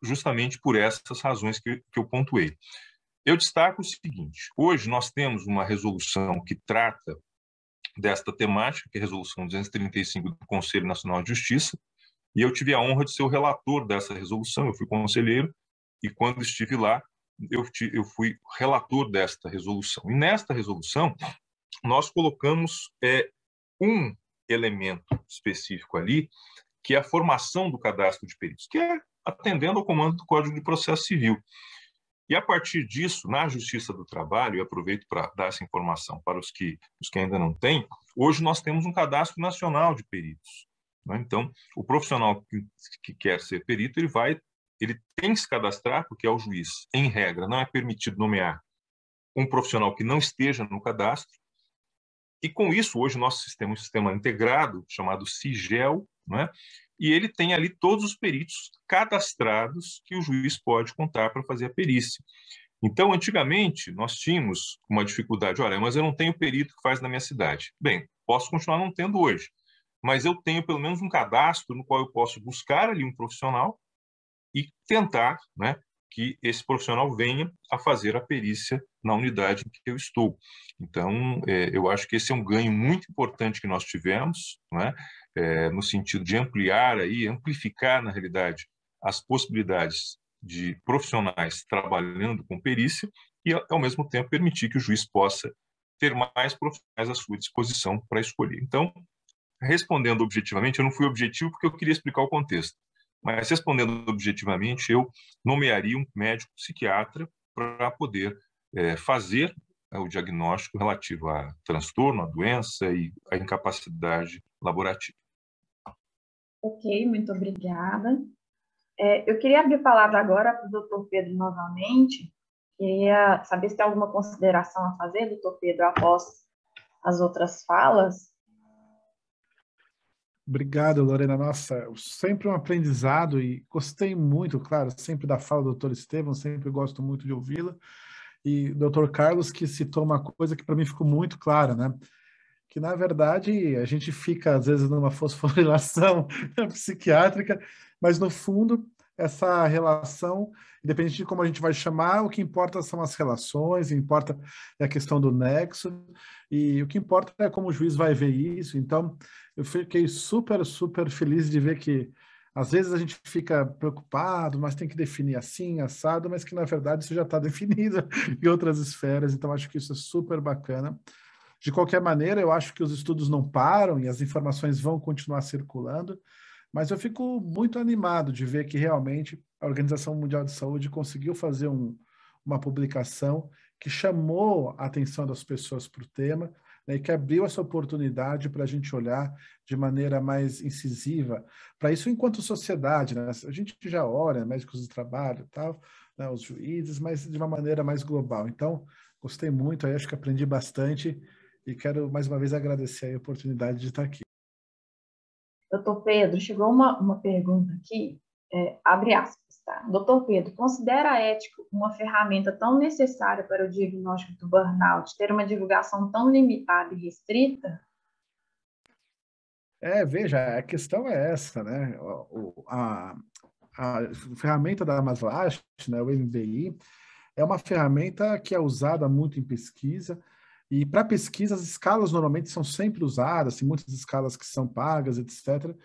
Justamente por essas razões que eu pontuei. Eu destaco o seguinte: hoje nós temos uma resolução que trata desta temática, que é a Resolução 235 do Conselho Nacional de Justiça, e eu tive a honra de ser o relator dessa resolução. Eu fui conselheiro e, quando estive lá, eu fui relator desta resolução. E nesta resolução, nós colocamos um elemento específico ali, que é a formação do cadastro de peritos, que é atendendo ao comando do Código de Processo Civil. E, a partir disso, na Justiça do Trabalho, e aproveito para dar essa informação para os que ainda não têm, hoje nós temos um cadastro nacional de peritos, né? Então, o profissional que quer ser perito, ele vai ele tem que se cadastrar, porque ao juiz, em regra, não é permitido nomear um profissional que não esteja no cadastro. E com isso, hoje, o nosso sistema é um sistema integrado, chamado SIGEL, né? E ele tem ali todos os peritos cadastrados que o juiz pode contar para fazer a perícia. Então, antigamente, nós tínhamos uma dificuldade. Olha, mas eu não tenho perito que faz na minha cidade. Bem, posso continuar não tendo hoje, mas eu tenho pelo menos um cadastro no qual eu posso buscar ali um profissional e tentar, né, que esse profissional venha a fazer a perícia na unidade em que eu estou. Então, eu acho que esse é um ganho muito importante que nós tivemos, né, no sentido de ampliar, amplificar, na realidade, as possibilidades de profissionais trabalhando com perícia e, ao mesmo tempo, permitir que o juiz possa ter mais profissionais à sua disposição para escolher. Então, respondendo objetivamente, eu não fui objetivo porque eu queria explicar o contexto, mas respondendo objetivamente, eu nomearia um médico psiquiatra para poder fazer o diagnóstico relativo a transtorno, a doença e a incapacidade laborativa. Ok, muito obrigada. Eu queria abrir a palavra agora para o doutor Pedro novamente. Queria saber se tem alguma consideração a fazer, doutor Pedro, após as outras falas. Obrigado, Lorena. Nossa, sempre um aprendizado e gostei muito, claro, sempre da fala do doutor Estevam, sempre gosto muito de ouvi-la. E doutor Carlos, que citou uma coisa que para mim ficou muito clara, né? Que, na verdade, a gente fica, às vezes, numa fosforilação psiquiátrica, mas, no fundo, essa relação, independente de como a gente vai chamar, o que importa são as relações, o que importa é a questão do nexo, e o que importa é como o juiz vai ver isso. Então, eu fiquei super, super feliz de ver que, às vezes, a gente fica preocupado, mas tem que definir assim, assado, mas que, na verdade, isso já está definido em outras esferas. Então, acho que isso é super bacana. De qualquer maneira, eu acho que os estudos não param e as informações vão continuar circulando, mas eu fico muito animado de ver que realmente a Organização Mundial de Saúde conseguiu fazer uma publicação que chamou a atenção das pessoas para o tema, né, e que abriu essa oportunidade para a gente olhar de maneira mais incisiva para isso enquanto sociedade. Né? A gente já olha, médicos do trabalho, tal, né, os juízes, mas de uma maneira mais global. Então, gostei muito, aí acho que aprendi bastante. E quero, mais uma vez, agradecer a oportunidade de estar aqui. Doutor Pedro, chegou uma pergunta aqui, abre aspas, tá? Doutor Pedro, considera ético uma ferramenta tão necessária para o diagnóstico do burnout ter uma divulgação tão limitada e restrita? Veja, a questão é essa, né? A ferramenta da Maslach, né, o MBI, é uma ferramenta que é usada muito em pesquisa. E para pesquisa, as escalas normalmente são sempre usadas, tem muitas escalas que são pagas, etc.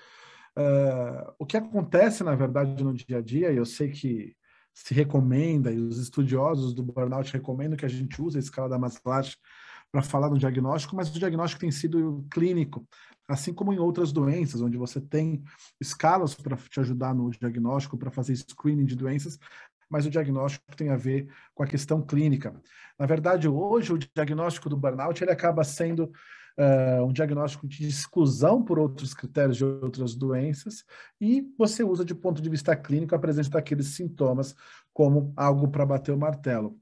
O que acontece, na verdade, no dia a dia, e eu sei que se recomenda, e os estudiosos do burnout recomendam que a gente use a escala da Maslach para falar no diagnóstico, mas o diagnóstico tem sido clínico, assim como em outras doenças, onde você tem escalas para te ajudar no diagnóstico, para fazer screening de doenças, mas o diagnóstico tem a ver com a questão clínica. Na verdade, hoje, o diagnóstico do burnout ele acaba sendo um diagnóstico de exclusão por outros critérios de outras doenças, e você usa, de ponto de vista clínico, a presença daqueles sintomas como algo para bater o martelo.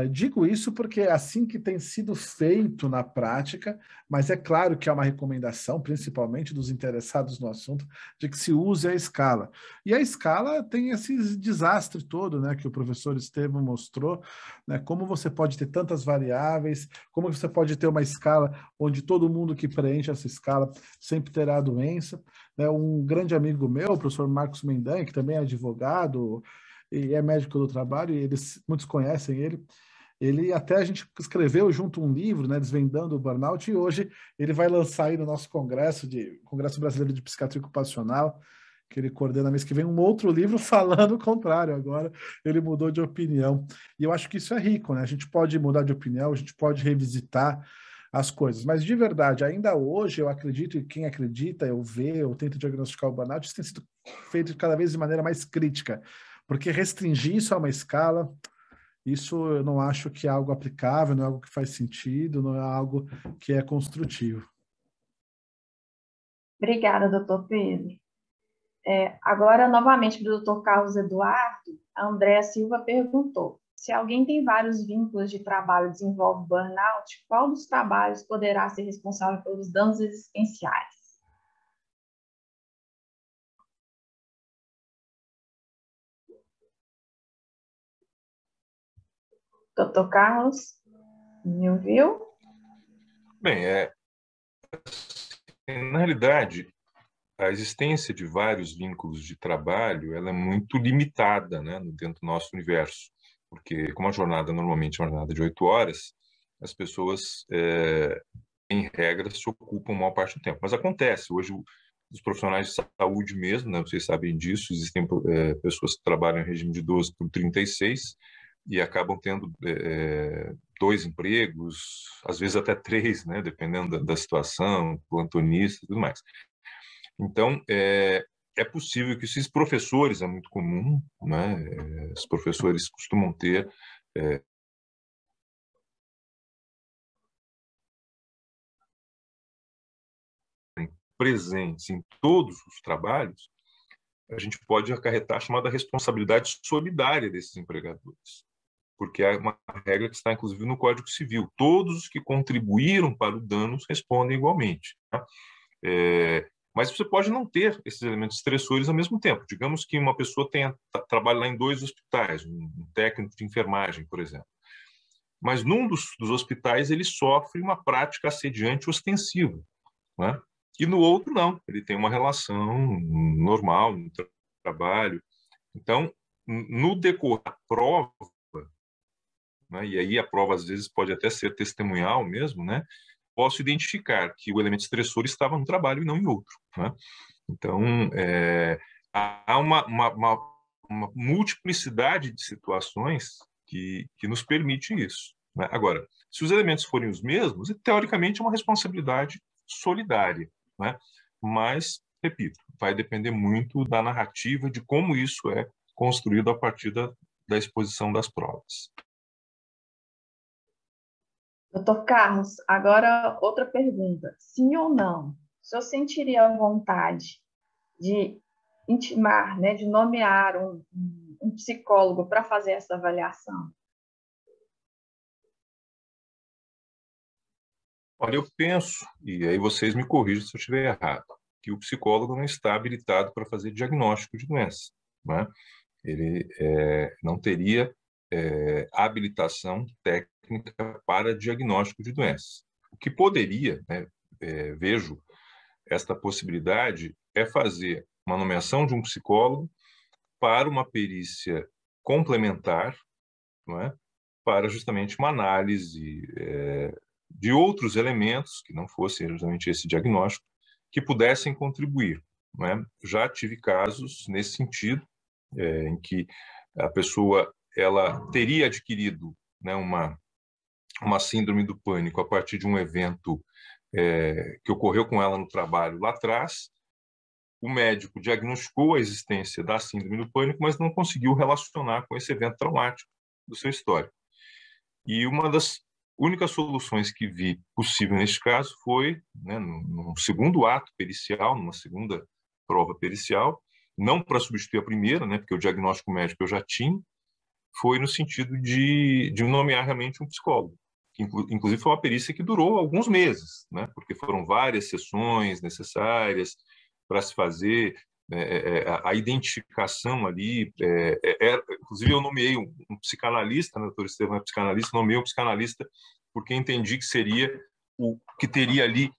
Digo isso porque é assim que tem sido feito na prática, mas é claro que há uma recomendação, principalmente dos interessados no assunto, de que se use a escala. E a escala tem esse desastre todo, né, que o professor Estevam mostrou, né, como você pode ter tantas variáveis, como você pode ter uma escala onde todo mundo que preenche essa escala sempre terá a doença. Né? Um grande amigo meu, o professor Marcos Mendanha, que também é advogado, e é médico do trabalho, e muitos conhecem ele. Ele até a gente escreveu junto um livro, né, Desvendando o Burnout, e hoje ele vai lançar aí no nosso Congresso Brasileiro de Psiquiatria Ocupacional, que ele coordena mês que vem, um outro livro falando o contrário. Agora ele mudou de opinião. E eu acho que isso é rico, né? A gente pode mudar de opinião, a gente pode revisitar as coisas. Mas, de verdade, ainda hoje, eu acredito, e quem acredita, eu tento diagnosticar o burnout, isso tem sido feito cada vez de maneira mais crítica. Porque restringir isso a uma escala, isso eu não acho que é algo aplicável, não é algo que faz sentido, não é algo que é construtivo. Obrigada, doutor Pedro. Agora, novamente, para o Dr. Carlos Eduardo, a Andréa Silva perguntou: se alguém tem vários vínculos de trabalho e desenvolve burnout, qual dos trabalhos poderá ser responsável pelos danos existenciais? Dr. Carlos, me ouviu? Bem, na realidade, a existência de vários vínculos de trabalho ela é muito limitada, né, dentro do nosso universo, porque como a jornada normalmente é uma jornada de 8 horas, as pessoas, em regra, se ocupam a maior parte do tempo. Mas acontece, hoje os profissionais de saúde mesmo, né, vocês sabem disso, existem pessoas que trabalham em regime de 12 por 36 e acabam tendo 2 empregos, às vezes até 3, né, dependendo da situação, plantonista e tudo mais. Então, é possível que esses professores, é muito comum, né? Os professores costumam ter presentes em todos os trabalhos, a gente pode acarretar a chamada responsabilidade solidária desses empregadores, porque é uma regra que está, inclusive, no Código Civil. Todos os que contribuíram para o dano respondem igualmente. Tá? Mas você pode não ter esses elementos estressores ao mesmo tempo. Digamos que uma pessoa trabalha lá em 2 hospitais, um técnico de enfermagem, por exemplo. Mas num dos hospitais ele sofre uma prática assediante ostensiva, né? E no outro não, ele tem uma relação normal no trabalho. Então, no decorrer da prova, né, e aí a prova às vezes pode até ser testemunhal mesmo, né? Posso identificar que o elemento estressor estava no trabalho e não em outro, né? Então, há uma multiplicidade de situações que nos permite isso, né? Agora, se os elementos forem os mesmos, teoricamente é uma responsabilidade solidária, né? Mas, repito, vai depender muito da narrativa, de como isso é construído a partir da exposição das provas. Doutor Carlos, agora outra pergunta. Sim ou não? O senhor sentiria a vontade de intimar, né, de nomear um psicólogo para fazer essa avaliação? Olha, eu penso, e aí vocês me corrigem se eu estiver errado, que o psicólogo não está habilitado para fazer diagnóstico de doença, né? Ele não teria habilitação técnica para diagnóstico de doença. O que poderia, né, vejo esta possibilidade, é fazer uma nomeação de um psicólogo para uma perícia complementar, não é? Para justamente uma análise de outros elementos que não fossem justamente esse diagnóstico, que pudessem contribuir. Não é? Já tive casos nesse sentido, em que a pessoa ela teria adquirido, né, uma síndrome do pânico a partir de um evento que ocorreu com ela no trabalho lá atrás. O médico diagnosticou a existência da síndrome do pânico, mas não conseguiu relacionar com esse evento traumático do seu histórico. E uma das únicas soluções que vi possível neste caso foi, né, num segundo ato pericial, numa segunda prova pericial, não para substituir a primeira, né, porque o diagnóstico médico eu já tinha, foi no sentido de nomear realmente um psicólogo. Inclusive foi uma perícia que durou alguns meses, né, porque foram várias sessões necessárias para se fazer a identificação ali. Inclusive eu nomeei um psicanalista, né, o doutor Estevam é psicanalista, nomeei um psicanalista porque entendi que seria o que teria ali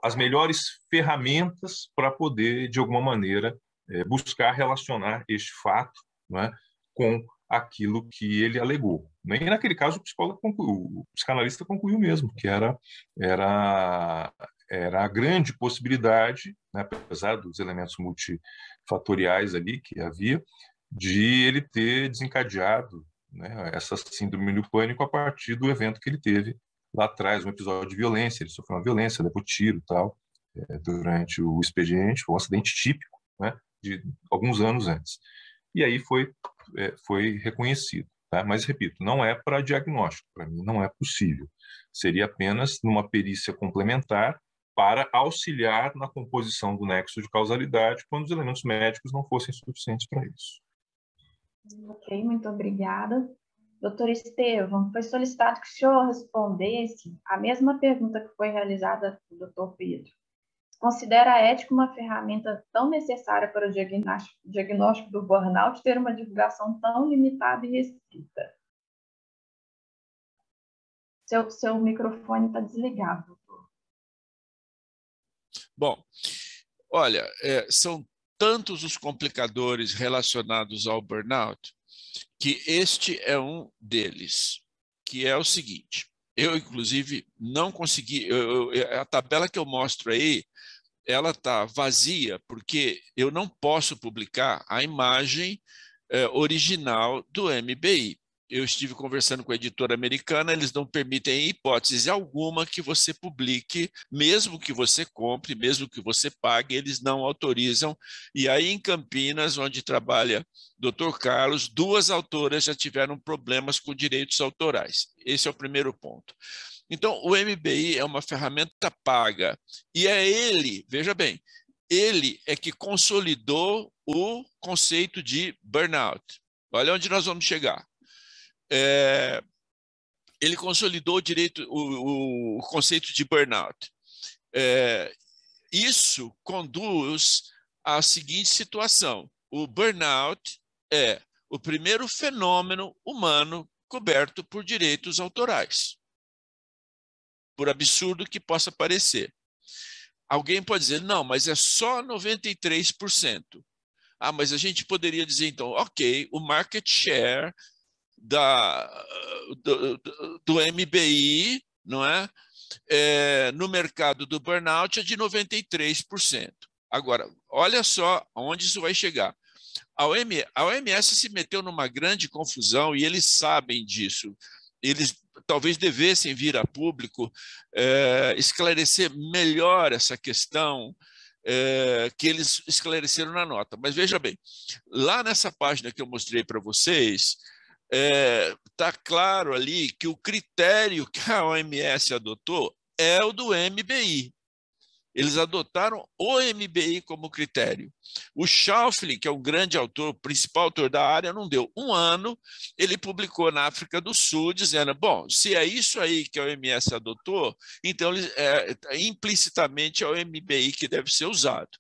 as melhores ferramentas para poder, de alguma maneira, buscar relacionar este fato, né, com aquilo que ele alegou. E naquele caso o psicanalista concluiu mesmo que era a grande possibilidade, né, apesar dos elementos multifatoriais ali que havia, de ele ter desencadeado, né, essa síndrome do pânico a partir do evento que ele teve lá atrás, um episódio de violência. Ele sofreu uma violência, levou tiro e tal, durante o expediente, foi um acidente típico, né, de alguns anos antes. E aí foi reconhecido. Tá? Mas, repito, não é para diagnóstico, para mim não é possível. Seria apenas numa perícia complementar para auxiliar na composição do nexo de causalidade quando os elementos médicos não fossem suficientes para isso. Ok, muito obrigada. Doutor Estevam, foi solicitado que o senhor respondesse a mesma pergunta que foi realizada pelo doutor Pedro. Considera a ética uma ferramenta tão necessária para o diagnóstico do burnout ter uma divulgação tão limitada e restrita? Seu microfone está desligado, doutor. Bom, olha, são tantos os complicadores relacionados ao burnout que este é um deles, que é o seguinte. Eu, inclusive, não consegui... a tabela que eu mostro aí, ela está vazia, porque eu não posso publicar a imagem original do MBI. Eu estive conversando com a editora americana, eles não permitem, em hipótese alguma, que você publique, mesmo que você compre, mesmo que você pague, eles não autorizam. E aí, em Campinas, onde trabalha Dr. Carlos, 2 autoras já tiveram problemas com direitos autorais. Esse é o primeiro ponto. Então, o MBI é uma ferramenta paga, e é ele, veja bem, ele é que consolidou o conceito de burnout. Olha onde nós vamos chegar. Ele consolidou o conceito de burnout. Isso conduz à seguinte situação. O burnout é o primeiro fenômeno humano coberto por direitos autorais, por absurdo que possa parecer. Alguém pode dizer, não, mas é só 93%. Ah, mas a gente poderia dizer, então, ok, o market share do MBI, não é? No mercado do burnout é de 93%. Agora, olha só onde isso vai chegar. A OMS se meteu numa grande confusão e eles sabem disso. Eles talvez devessem vir a público esclarecer melhor essa questão que eles esclareceram na nota. Mas veja bem, lá nessa página que eu mostrei para vocês, está claro ali que o critério que a OMS adotou é o do MBI. Eles adotaram o MBI como critério. O Schauffele, que é o grande autor, o principal autor da área, não deu 1 ano, ele publicou na África do Sul, dizendo, bom, se é isso aí que a OMS adotou, então implicitamente é o MBI que deve ser usado.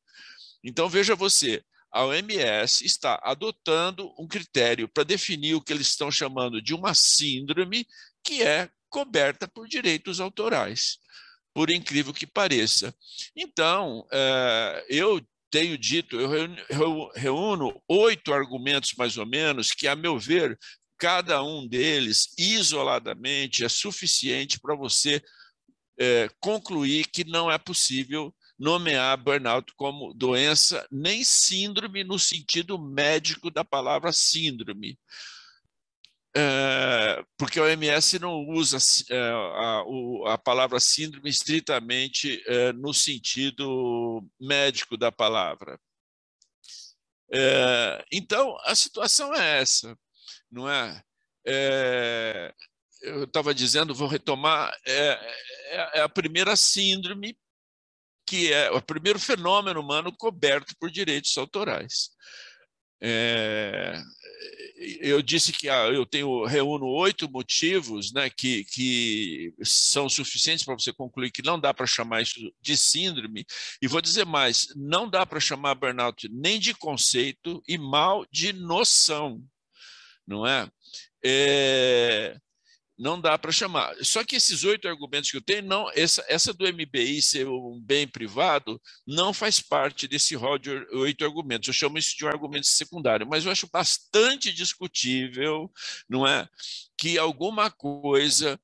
Então, veja você, a OMS está adotando um critério para definir o que eles estão chamando de uma síndrome que é coberta por direitos autorais, por incrível que pareça. Então, eu tenho dito, eu reúno 8 argumentos, mais ou menos, que, a meu ver, cada um deles, isoladamente, é suficiente para você concluir que não é possível nomear burnout como doença, nem síndrome no sentido médico da palavra síndrome. Porque a OMS não usa a palavra síndrome estritamente no sentido médico da palavra. Então, a situação é essa, não é? Eu estava dizendo, vou retomar, é a primeira síndrome, que é o primeiro fenômeno humano coberto por direitos autorais. Eu disse que eu reúno 8 motivos, né, que são suficientes para você concluir que não dá para chamar isso de síndrome, e vou dizer mais, não dá para chamar burnout nem de conceito e mal de noção, não é? Não dá para chamar. Só que esses 8 argumentos que eu tenho, não, essa do MBI ser um bem privado não faz parte desse rol de 8 argumentos. Eu chamo isso de um argumento secundário, mas eu acho bastante discutível, não é, que alguma coisa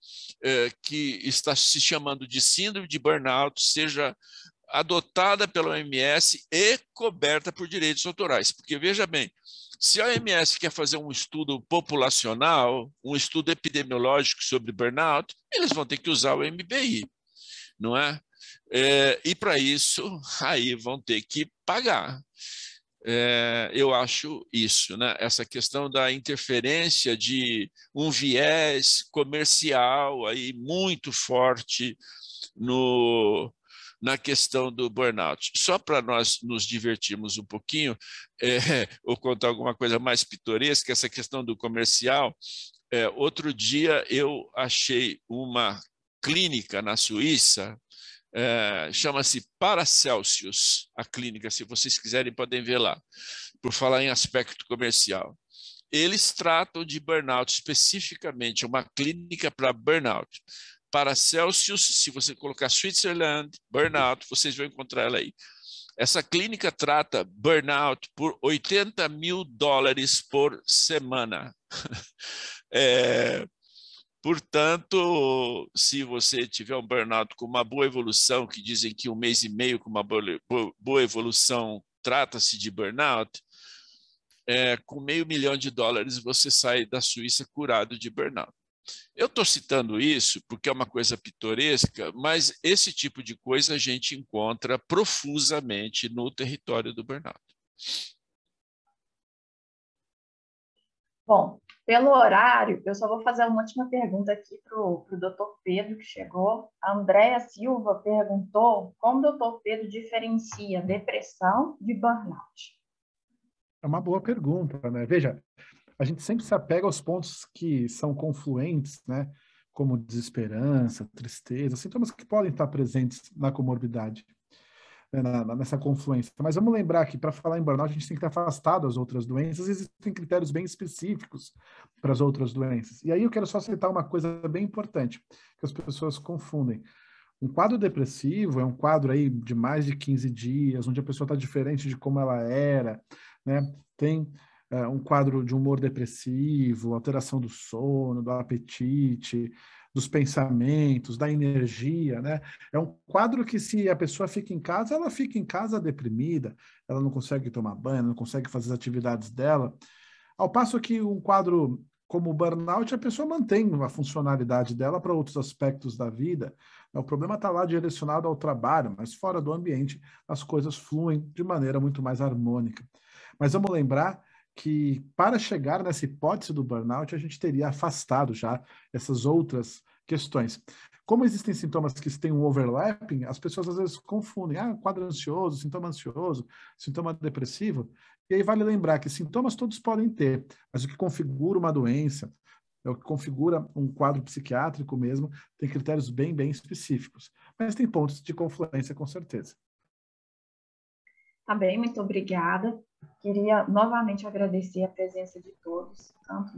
que está se chamando de síndrome de burnout seja adotada pela OMS e coberta por direitos autorais. Porque, veja bem, se a OMS quer fazer um estudo populacional, um estudo epidemiológico sobre burnout, eles vão ter que usar o MBI, não é? E para isso, aí vão ter que pagar. Eu acho isso, né? Essa questão da interferência de um viés comercial aí muito forte na questão do burnout. Só para nós nos divertirmos um pouquinho, ou contar alguma coisa mais pitoresca, essa questão do comercial. Outro dia eu achei uma clínica na Suíça, chama-se Paracelsus, a clínica, se vocês quiserem podem ver lá, por falar em aspecto comercial. Eles tratam de burnout especificamente, uma clínica para burnout. Paracelsus, se você colocar Switzerland, burnout, vocês vão encontrar ela aí. Essa clínica trata burnout por $80 mil por semana. Portanto, se você tiver um burnout com uma boa evolução, que dizem que 1 mês e meio com uma boa evolução trata-se de burnout, com $500 mil você sai da Suíça curado de burnout. Eu estou citando isso porque é uma coisa pitoresca, mas esse tipo de coisa a gente encontra profusamente no território do burnout. Bom, pelo horário, eu só vou fazer uma última pergunta aqui para o doutor Pedro, que chegou. A Andréa Silva perguntou como o doutor Pedro diferencia depressão de burnout. É uma boa pergunta, né? Veja, a gente sempre se apega aos pontos que são confluentes, né? Como desesperança, tristeza, sintomas que podem estar presentes na comorbidade, né? Nessa confluência. Mas vamos lembrar que para falar em burnout, a gente tem que estar afastado das outras doenças, existem critérios bem específicos para as outras doenças. E aí eu quero só citar uma coisa bem importante, que as pessoas confundem. Um quadro depressivo é um quadro aí de mais de 15 dias, onde a pessoa está diferente de como ela era, né? Tem um quadro de humor depressivo, alteração do sono, do apetite, dos pensamentos, da energia, né? É um quadro que, se a pessoa fica em casa, ela fica em casa deprimida, ela não consegue tomar banho, não consegue fazer as atividades dela. Ao passo que um quadro como o burnout, a pessoa mantém a funcionalidade dela para outros aspectos da vida. O problema está lá direcionado ao trabalho, mas fora do ambiente as coisas fluem de maneira muito mais harmônica. Mas vamos lembrar que para chegar nessa hipótese do burnout, a gente teria afastado já essas outras questões. Como existem sintomas que têm um overlapping, as pessoas às vezes confundem, quadro ansioso, sintoma depressivo, e aí vale lembrar que sintomas todos podem ter, mas o que configura uma doença, o que configura um quadro psiquiátrico mesmo, tem critérios bem, bem específicos, mas tem pontos de confluência com certeza. Tá bem, muito obrigada. Queria novamente agradecer a presença de todos, tanto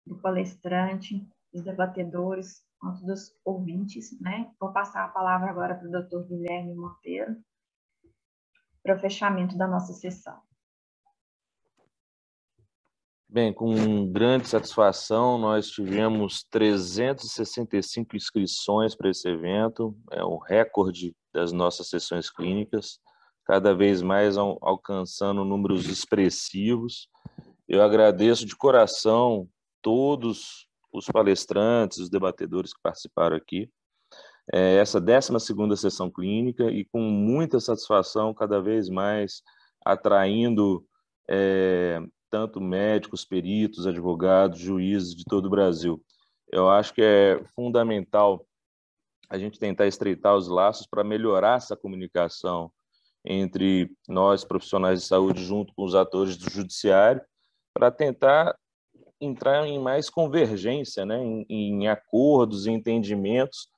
do palestrante, dos debatedores, quanto dos ouvintes, né? Vou passar a palavra agora para o Dr. Guilherme Monteiro, para o fechamento da nossa sessão. Bem, com grande satisfação, nós tivemos 365 inscrições para esse evento, é um recorde das nossas sessões clínicas, cada vez mais alcançando números expressivos. Eu agradeço de coração todos os palestrantes, os debatedores que participaram aqui. Essa 12ª sessão clínica e com muita satisfação, cada vez mais atraindo tanto médicos, peritos, advogados, juízes de todo o Brasil. Eu acho que é fundamental a gente tentar estreitar os laços para melhorar essa comunicação entre nós, profissionais de saúde, junto com os atores do judiciário, para tentar entrar em mais convergência, né, em acordos e entendimentos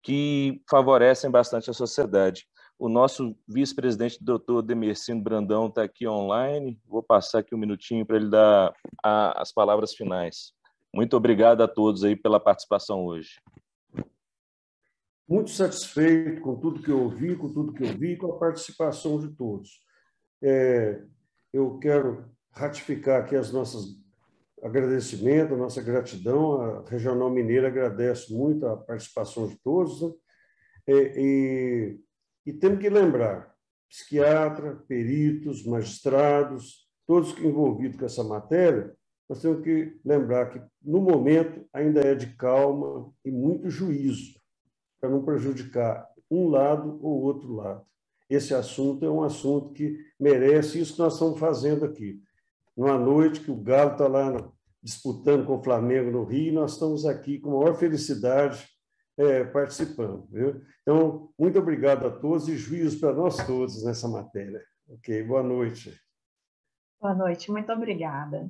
que favorecem bastante a sociedade. O nosso vice-presidente, doutor Demercino Brandão, está aqui online. Vou passar aqui um minutinho para ele dar as palavras finais. Muito obrigado a todos aí pela participação hoje. Muito satisfeito com tudo que eu ouvi, com tudo que eu vi, com a participação de todos. Eu quero ratificar aqui os nossos agradecimentos, a nossa gratidão. A Regional Mineira agradece muito a participação de todos, né? E temos que lembrar, psiquiatra, peritos, magistrados, todos envolvidos com essa matéria, nós temos que lembrar que, no momento, ainda é de calma e muito juízo, para não prejudicar um lado ou outro lado. Esse assunto é um assunto que merece isso que nós estamos fazendo aqui. Numa noite que o Galo está lá disputando com o Flamengo no Rio, nós estamos aqui com a maior felicidade, participando. Viu? Então, muito obrigado a todos e juízo para nós todos nessa matéria. Ok, boa noite. Boa noite, muito obrigada.